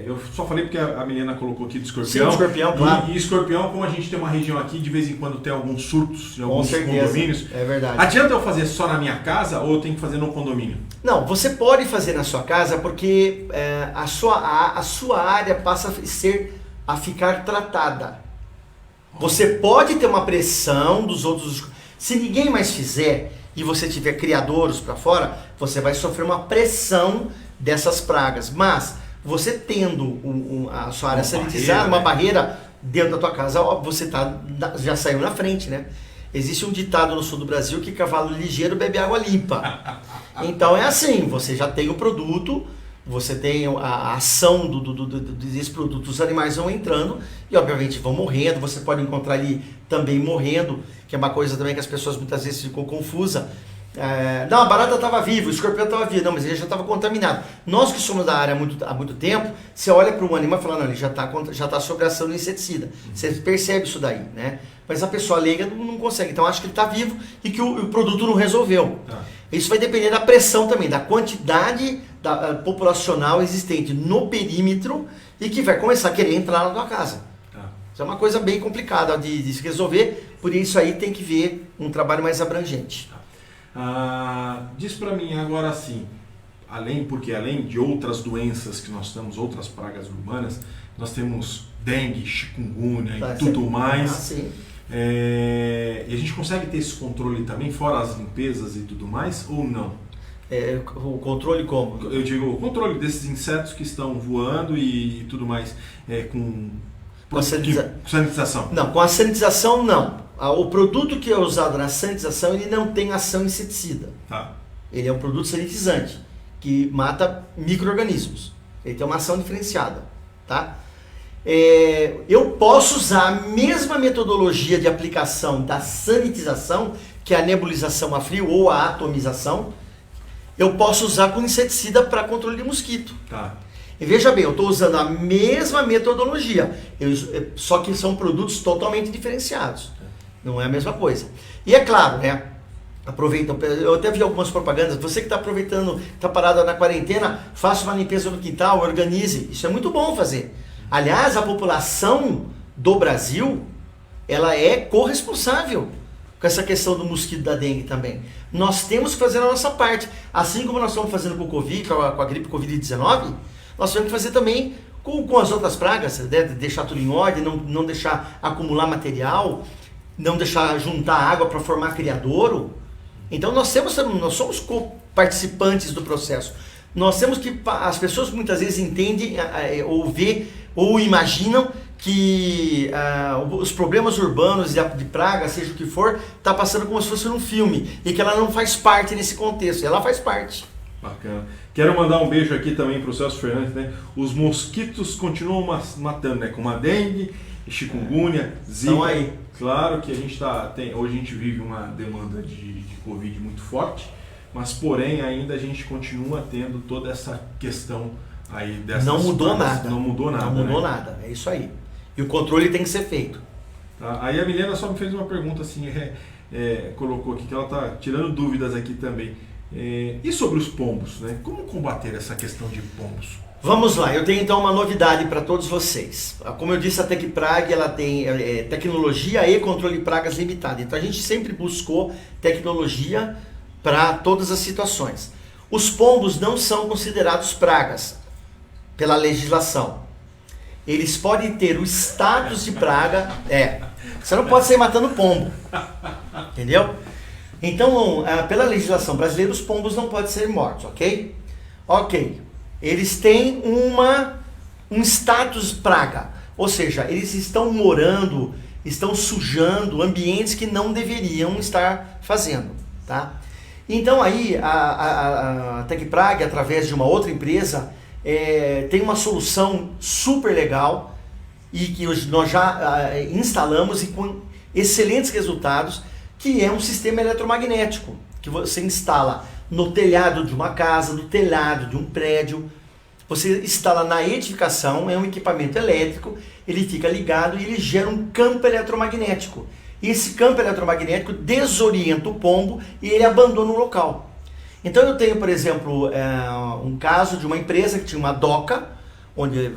eu só falei porque a Milena colocou aqui do escorpião. Sim, escorpião, claro. E escorpião, como a gente tem uma região aqui, de vez em quando tem alguns surtos em alguns condomínios. É verdade. Adianta eu fazer só na minha casa ou eu tenho que fazer no condomínio? Não, você pode fazer na sua casa porque a sua área passa a ficar tratada. Você pode ter uma pressão dos outros. Se ninguém mais fizer e você tiver criadouros para fora, você vai sofrer uma pressão dessas pragas. Mas você tendo a sua área sanitizada, uma barreira dentro da tua casa, você já saiu na frente, né? Existe um ditado no sul do Brasil que cavalo ligeiro bebe água limpa. Então é assim, você já tem o produto, você tem a ação desse produto, os animais vão entrando e obviamente vão morrendo, você pode encontrar ali também morrendo, que é uma coisa também que as pessoas muitas vezes ficam confusas. Não, a barata estava viva, o escorpião estava vivo, não, mas ele já estava contaminado. Nós que somos da área há muito tempo, você olha para um animal e fala, não, ele já está sob ação do inseticida. Você percebe isso daí, né? Mas a pessoa leiga não consegue, então acha que ele está vivo e que o produto não resolveu. Isso vai depender da pressão também, da quantidade populacional existente no perímetro e que vai começar a querer entrar na tua casa. Isso é uma coisa bem complicada de se resolver, por isso aí tem que ver um trabalho mais abrangente. Diz para mim agora assim, além de outras doenças que nós temos, outras pragas urbanas, nós temos dengue, chikungunya e tudo mais. E a gente consegue ter esse controle também, fora as limpezas e tudo mais, ou não? O controle como? Eu digo, o controle desses insetos que estão voando e tudo mais, com sanitização. Não, com a sanitização não. O produto que é usado na sanitização, ele não tem ação inseticida. Ele é um produto sanitizante, que mata micro-organismos. Ele tem uma ação diferenciada. Tá? Eu posso usar a mesma metodologia de aplicação da sanitização, que é a nebulização a frio ou a atomização, eu posso usar com inseticida para controle de mosquito. E veja bem, eu estou usando a mesma metodologia, só que são produtos totalmente diferenciados. Não é a mesma coisa. E é claro, né? Aproveita, eu até vi algumas propagandas, você que está aproveitando, está parado na quarentena, faça uma limpeza no quintal, organize. Isso é muito bom fazer. Aliás, a população do Brasil, ela é corresponsável com essa questão do mosquito da dengue também. Nós temos que fazer a nossa parte. Assim como nós estamos fazendo com o Covid, com a gripe Covid-19, nós temos que fazer também com as outras pragas, né? Deixar tudo em ordem, não deixar acumular material, não deixar juntar água para formar criadouro. Então nós somos participantes do processo. Nós temos que, as pessoas muitas vezes entendem ou vê ou imaginam que os problemas urbanos de praga, seja o que for, está passando como se fosse um filme e que ela não faz parte nesse contexto. Ela faz parte. Bacana. Quero mandar um beijo aqui também para o Celso Fernandes, né? Os mosquitos continuam matando, né? Como a dengue, chikungunya, zika. Então aí. Claro que a gente hoje a gente vive uma demanda de Covid muito forte, mas porém ainda a gente continua tendo toda essa questão aí dessas Não mudou nada. Não mudou nada. Não mudou nada, é isso aí. E o controle tem que ser feito. Aí a Milena só me fez uma pergunta assim, colocou aqui que ela está tirando dúvidas aqui também. E sobre os pombos, né? Como combater essa questão de pombos? Vamos lá, eu tenho então uma novidade para todos vocês. Como eu disse, a TecPrag ela tem tecnologia e controle de pragas limitado. Então a gente sempre buscou tecnologia para todas as situações. Os pombos não são considerados pragas pela legislação. Eles podem ter o status de praga. Você não pode sair matando pombo. Entendeu? Então, pela legislação brasileira, os pombos não podem ser mortos, ok? Ok. Eles têm um status praga. Ou seja, eles estão morando, estão sujando ambientes que não deveriam estar fazendo, tá? Então aí, a TecPrag, através de uma outra empresa, tem uma solução super legal e que hoje nós já instalamos e com excelentes resultados, que é um sistema eletromagnético que você instala no telhado de uma casa, no telhado de um prédio. Você instala na edificação, é um equipamento elétrico, ele fica ligado e ele gera um campo eletromagnético. E esse campo eletromagnético desorienta o pombo e ele abandona o local. Então eu tenho, por exemplo, um caso de uma empresa que tinha uma doca, onde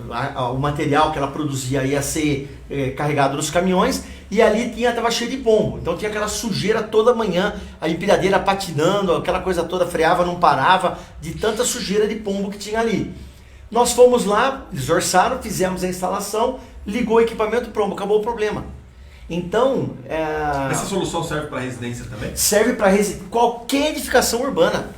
o material que ela produzia ia ser carregado nos caminhões, e ali estava cheio de pombo. Então tinha aquela sujeira toda manhã, a empilhadeira patinando, aquela coisa toda, freava, não parava, de tanta sujeira de pombo que tinha ali. Nós fomos lá, eles orçaram, fizemos a instalação, ligou o equipamento, pronto, acabou o problema. Então... Essa solução serve para residência também? Serve para qualquer edificação urbana.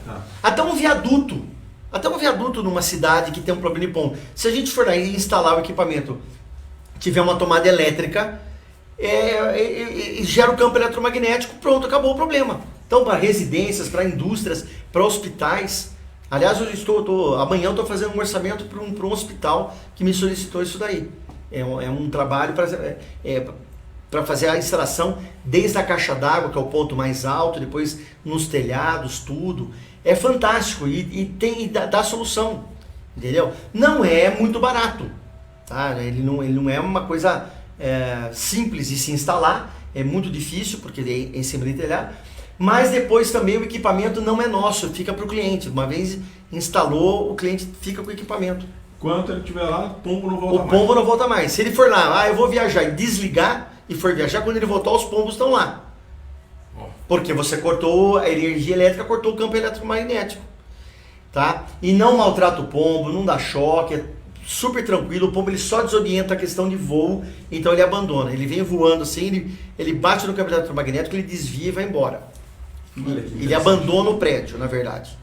Até um viaduto. Até um viaduto numa cidade que tem um problema de pombo. Se a gente for aí instalar o equipamento, tiver uma tomada elétrica, gera o campo eletromagnético, pronto, acabou o problema. Então, para residências, para indústrias, para hospitais. Aliás, amanhã eu estou fazendo um orçamento para um hospital que me solicitou isso daí. É um trabalho para fazer a instalação desde a caixa d'água, que é o ponto mais alto, depois nos telhados, tudo. É fantástico e dá solução, entendeu? Não é muito barato, tá? Ele não é uma coisa simples de se instalar, é muito difícil porque é em cima de telhado, mas depois também o equipamento não é nosso, fica para o cliente. Uma vez instalou, o cliente fica com o equipamento. Enquanto ele estiver lá, o pombo não volta mais. O pombo não volta mais. Se ele for lá, eu vou viajar e desligar, e for viajar, quando ele voltar, os pombos estão lá. Porque você cortou a energia elétrica, cortou o campo eletromagnético. Tá? E não maltrata o pombo, não dá choque, é super tranquilo. O pombo ele só desorienta a questão de voo, então ele abandona. Ele vem voando assim, ele bate no campo eletromagnético, ele desvia e vai embora. Ele abandona o prédio, na verdade.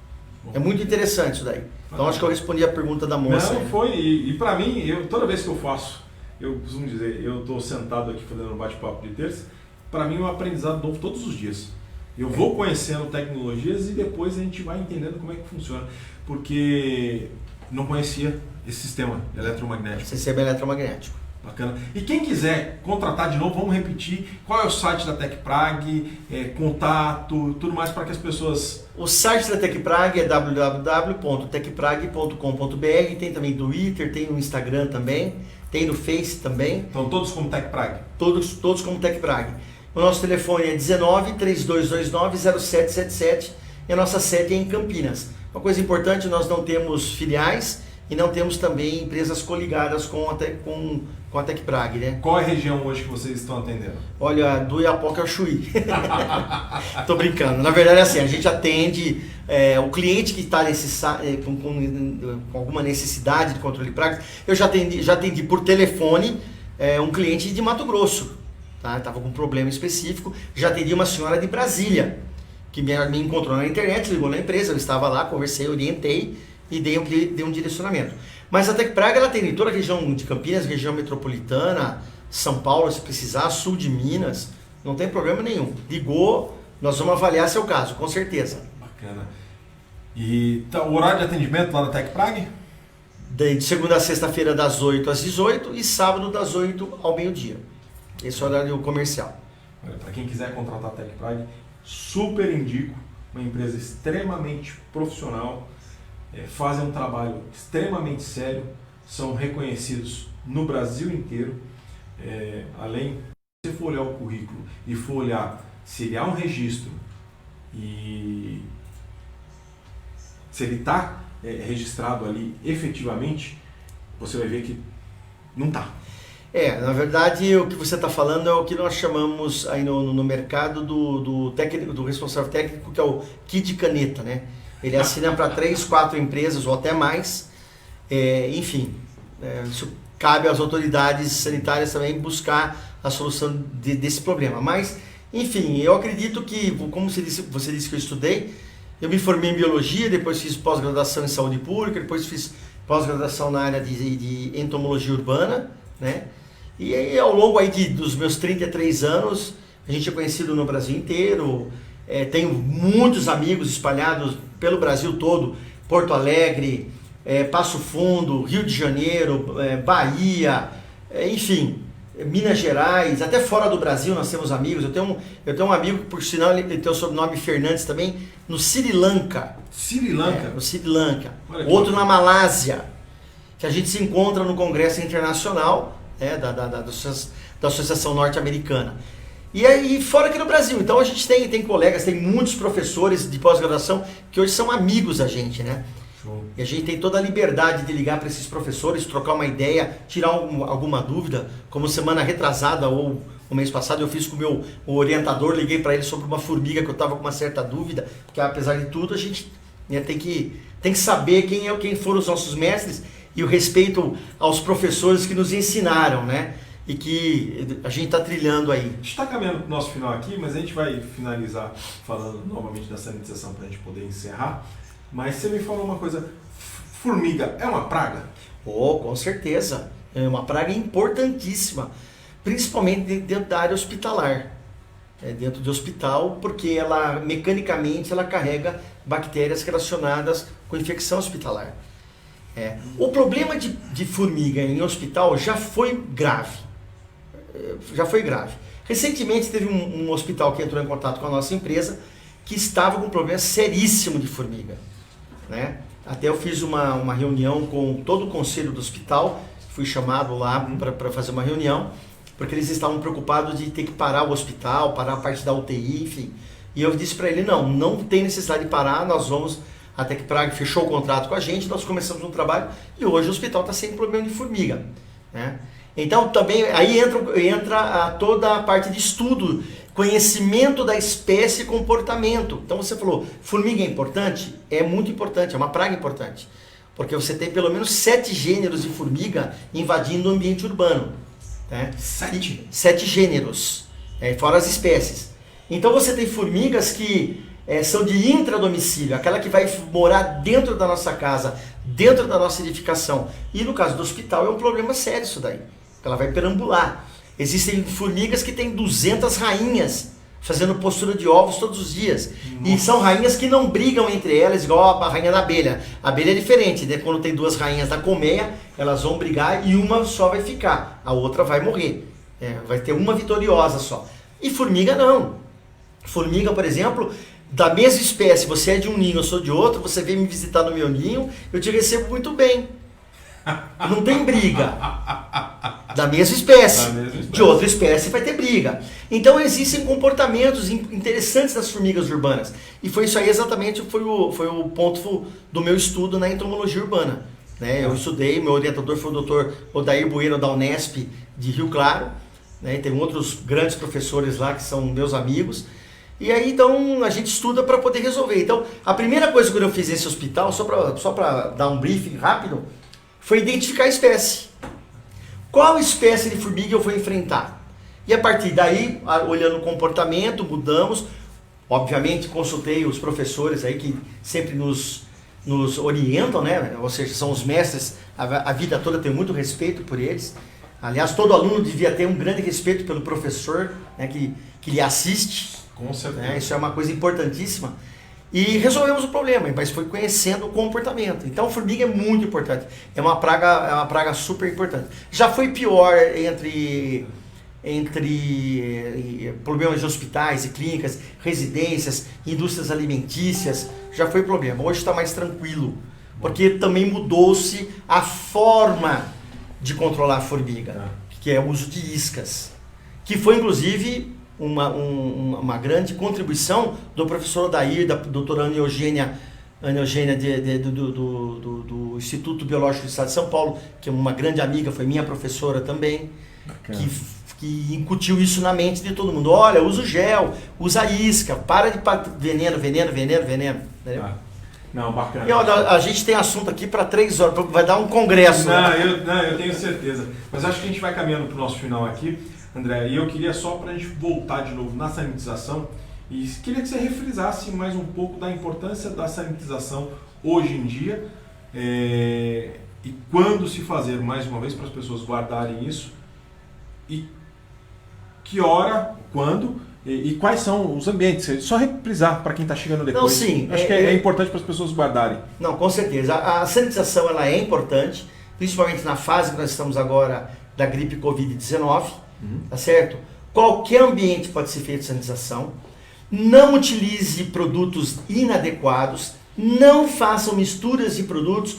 É muito interessante isso daí. Então acho que eu respondi a pergunta da moça. Não, foi. E pra mim, toda vez que eu faço, eu costumo dizer, eu estou sentado aqui fazendo um bate-papo de terça, para mim é um aprendizado novo todos os dias. Eu vou conhecendo tecnologias e depois a gente vai entendendo como é que funciona. Porque não conhecia esse sistema eletromagnético. Sistema eletromagnético. Bacana. E quem quiser contratar de novo, vamos repetir, qual é o site da TecPrag, contato, tudo mais para que as pessoas... O site da TecPrag é www.tecprag.com.br, tem também do Twitter, tem no Instagram também, tem no Face também. Então todos como TecPrag? Todos como TecPrag. O nosso telefone é 19-3229-0777 e a nossa sede é em Campinas. Uma coisa importante, nós não temos filiais e não temos também empresas coligadas com a TecPrag, né? Qual é a região hoje que vocês estão atendendo? Olha, do Iapoca ao Chuí. Tô brincando. Na verdade é assim, a gente atende o cliente que está com alguma necessidade de controle de pragas. Eu já atendi por telefone um cliente de Mato Grosso, tá? Tava com um problema específico. Já atendi uma senhora de Brasília, que me encontrou na internet, ligou na empresa, eu estava lá, conversei, orientei e dei um direcionamento. Mas a TecPrag ela tem em toda a região de Campinas, região metropolitana, São Paulo, se precisar, sul de Minas, não tem problema nenhum. Ligou, nós vamos avaliar seu caso, com certeza. Bacana. E o horário de atendimento lá da TecPrag? De segunda a sexta-feira das 8 às 18 e sábado das 8 ao meio-dia. Esse é o horário comercial. Para quem quiser contratar a TecPrag, super indico, uma empresa extremamente profissional, fazem um trabalho extremamente sério, são reconhecidos no Brasil inteiro. Além, se você for olhar o currículo e for olhar se ele há um registro e se ele está registrado ali efetivamente, você vai ver que não está. Na verdade, o que você está falando é o que nós chamamos aí no mercado do responsável técnico, que é o kit caneta, né? Ele assina para 3, 4 empresas ou até mais. Enfim, isso cabe às autoridades sanitárias também buscar a solução desse problema. Mas, enfim, eu acredito que, como você disse que eu estudei, eu me formei em biologia, depois fiz pós-graduação em saúde pública, depois fiz pós-graduação na área de entomologia urbana, né? E aí, ao longo aí dos meus 33 anos, a gente é conhecido no Brasil inteiro. Tenho muitos amigos espalhados pelo Brasil todo, Porto Alegre, Passo Fundo, Rio de Janeiro, Bahia, enfim, Minas Gerais, até fora do Brasil nós temos amigos. Eu tenho um amigo que, por sinal, ele tem o sobrenome Fernandes também, no Sri Lanka. Sri Lanka? No Sri Lanka. Outro na Malásia, que a gente se encontra no Congresso Internacional da Associação Norte-Americana. E aí, fora aqui no Brasil. Então a gente tem colegas, tem muitos professores de pós-graduação que hoje são amigos da gente, né? Show. E a gente tem toda a liberdade de ligar para esses professores, trocar uma ideia, tirar alguma dúvida. Como semana retrasada ou o mês passado eu fiz com o orientador, liguei para ele sobre uma formiga que eu estava com uma certa dúvida, porque apesar de tudo a gente tem que saber quem foram os nossos mestres e o respeito aos professores que nos ensinaram, né? E que a gente está trilhando aí. A gente está caminhando para o nosso final aqui, mas a gente vai finalizar falando novamente da sanitização para a gente poder encerrar. Mas você me falou uma coisa, formiga é uma praga? Com certeza. É uma praga importantíssima, principalmente dentro da área hospitalar. Dentro de hospital, porque ela mecanicamente ela carrega bactérias relacionadas com infecção hospitalar. O problema de formiga em hospital já foi grave. já foi grave. Recentemente teve um hospital que entrou em contato com a nossa empresa que estava com um problema seríssimo de formiga, né? Até eu fiz uma reunião com todo o conselho do hospital, fui chamado lá para fazer uma reunião, porque eles estavam preocupados de ter que parar o hospital, parar a parte da UTI, enfim. E eu disse para ele, não tem necessidade de parar, nós vamos, até que Prague fechou o contrato com a gente, nós começamos um trabalho e hoje o hospital está sem problema de formiga, né? Então também aí entra toda a parte de estudo, conhecimento da espécie e comportamento. Então você falou, formiga é importante? É muito importante, é uma praga importante. Porque você tem pelo menos 7 gêneros de formiga invadindo o ambiente urbano. Né? 7 gêneros, fora as espécies. Então você tem formigas que são de intradomicílio, aquela que vai morar dentro da nossa casa, dentro da nossa edificação. E no caso do hospital é um problema sério isso daí. Ela vai perambular. Existem formigas que têm 200 rainhas fazendo postura de ovos todos os dias. Nossa. E são rainhas que não brigam entre elas, igual a rainha da abelha. A abelha é diferente, né? Quando tem 2 rainhas da colmeia, elas vão brigar e uma só vai ficar, a outra vai morrer. Vai ter uma vitoriosa só. E formiga não. Formiga, por exemplo, da mesma espécie, você é de um ninho, eu sou de outro, você vem me visitar no meu ninho, eu te recebo muito bem. Não tem briga. Da mesma espécie. De outra espécie vai ter briga. Então existem comportamentos interessantes das formigas urbanas. E foi isso aí exatamente, foi o ponto do meu estudo na entomologia urbana. Né? Eu estudei, meu orientador foi o Dr. Odair Bueno da Unesp de Rio Claro. Né? Tem outros grandes professores lá que são meus amigos. E aí então a gente estuda para poder resolver. Então a primeira coisa que eu fiz nesse hospital, só para dar um briefing rápido, foi identificar a espécie. Qual espécie de formiga eu vou enfrentar? E a partir daí, olhando o comportamento, mudamos. Obviamente consultei os professores aí que sempre nos orientam, né? Ou seja, são os mestres, a vida toda tenho muito respeito por eles. Aliás, todo aluno devia ter um grande respeito pelo professor, né, que lhe assiste. Com certeza. Né? Isso é uma coisa importantíssima. E resolvemos o problema, mas foi conhecendo o comportamento. Então, formiga é muito importante. É uma praga super importante. Já foi pior entre problemas de hospitais e clínicas, residências, indústrias alimentícias. Já foi problema. Hoje está mais tranquilo, porque também mudou-se a forma de controlar a formiga, que é o uso de iscas, que foi inclusive uma grande contribuição do professor Odair, da doutora Ana Eugênia do Instituto Biológico do Estado de São Paulo, que é uma grande amiga, foi minha professora também, que incutiu isso na mente de todo mundo. Olha, usa o gel, usa isca, para de veneno. Não, bacana. E, olha, a gente tem assunto aqui para 3 horas, vai dar um congresso. Eu tenho certeza. Mas acho que a gente vai caminhando para o nosso final aqui, André, e eu queria só para a gente voltar de novo na sanitização, e queria que você refrisasse mais um pouco da importância da sanitização hoje em dia, e quando se fazer, mais uma vez, para as pessoas guardarem isso, e que hora, quando, e quais são os ambientes. Só reprisar para quem está chegando depois. Não, sim. Acho que é importante para as pessoas guardarem. Não, com certeza. A sanitização ela é importante, principalmente na fase que nós estamos agora da gripe Covid-19. Tá certo? Qualquer ambiente pode ser feito sanitização. Não utilize produtos inadequados. Não façam misturas de produtos.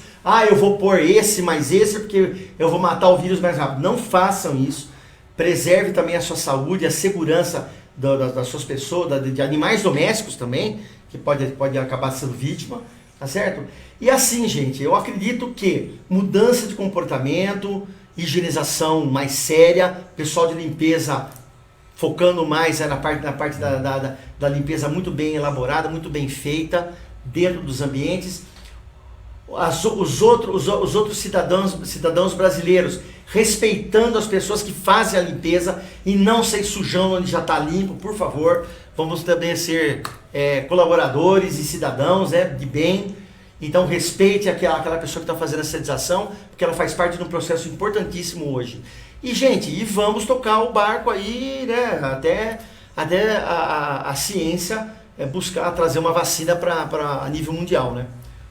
Eu vou pôr esse mais esse porque eu vou matar o vírus mais rápido. Não façam isso. Preserve também a sua saúde, a segurança das suas pessoas, de animais domésticos também, que pode acabar sendo vítima. Tá certo? E assim, gente, eu acredito que mudança de comportamento, higienização mais séria, pessoal de limpeza focando mais na parte da limpeza muito bem elaborada, muito bem feita dentro dos ambientes. Os outros cidadãos brasileiros respeitando as pessoas que fazem a limpeza e não se sujando onde já está limpo, por favor. Vamos também ser colaboradores e cidadãos de bem. Então respeite aquela pessoa que está fazendo a sanitização, porque ela faz parte de um processo importantíssimo hoje. E, gente, vamos tocar o barco aí, né, até a ciência trazer uma vacina a nível mundial, né?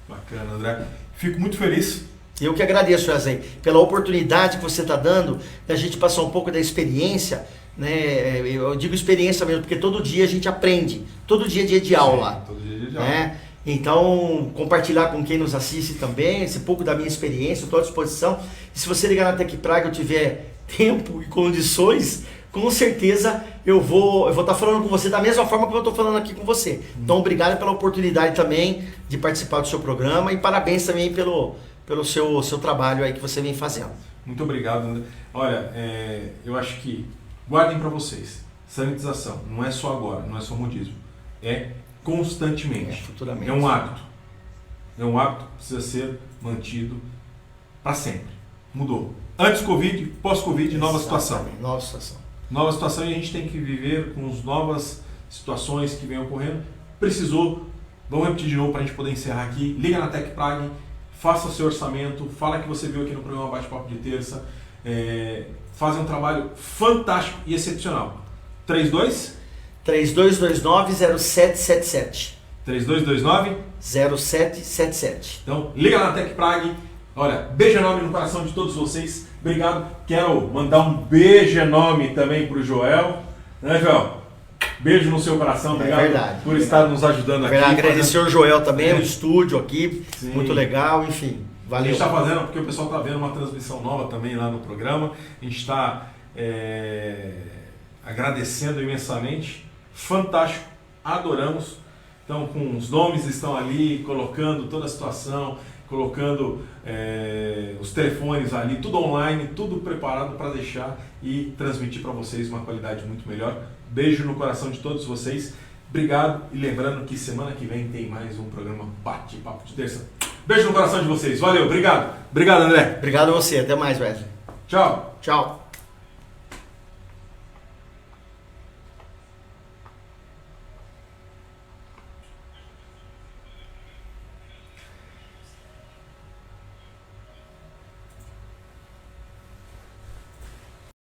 Bacana, André. Fico muito feliz Eu que agradeço, Wesley, pela oportunidade que você está dando da gente passar um pouco da experiência, né? Eu digo experiência mesmo, porque todo dia a gente aprende, todo dia é dia de aula. Todo dia é dia de aula. Né? Então, compartilhar com quem nos assiste também, esse pouco da minha experiência, estou à disposição. E se você ligar na TecPrag e eu tiver tempo e condições, com certeza eu vou estar falando com você da mesma forma que eu estou falando aqui com você. Então, obrigado pela oportunidade também de participar do seu programa e parabéns também pelo seu trabalho aí que você vem fazendo. Muito obrigado, André. Olha, eu acho que guardem para vocês, sanitização não é só agora, não é só modismo, é constantemente, futuramente. É um hábito que precisa ser mantido para sempre. Mudou. Antes Covid, pós-Covid, nova situação. Nova situação e a gente tem que viver com as novas situações que vêm ocorrendo. Precisou, vamos repetir de novo para a gente poder encerrar aqui, liga na TecPrag, faça seu orçamento, fala que você viu aqui no programa Bate-Papo de Terça, fazem um trabalho fantástico e excepcional. 3229-0777. 3229-0777. Então, liga na TecPrag. Olha, beijo enorme no coração de todos vocês. Obrigado. Quero mandar um beijo enorme também para o Joel. Né, Joel? Beijo no seu coração. Obrigado por estar nos ajudando aqui. Agradecer ao Joel também, o estúdio aqui. Sim. Muito legal, enfim. Valeu. A gente está fazendo, porque o pessoal está vendo uma transmissão nova também lá no programa. A gente está agradecendo imensamente. Fantástico. Adoramos. Então, com os nomes estão ali, colocando toda a situação, colocando os telefones ali, tudo online, tudo preparado para deixar e transmitir para vocês uma qualidade muito melhor. Beijo no coração de todos vocês. Obrigado e lembrando que semana que vem tem mais um programa Bate-Papo de Terça. Beijo no coração de vocês. Valeu, obrigado. Obrigado, André. Obrigado a você. Até mais, Wesley. Tchau. Tchau.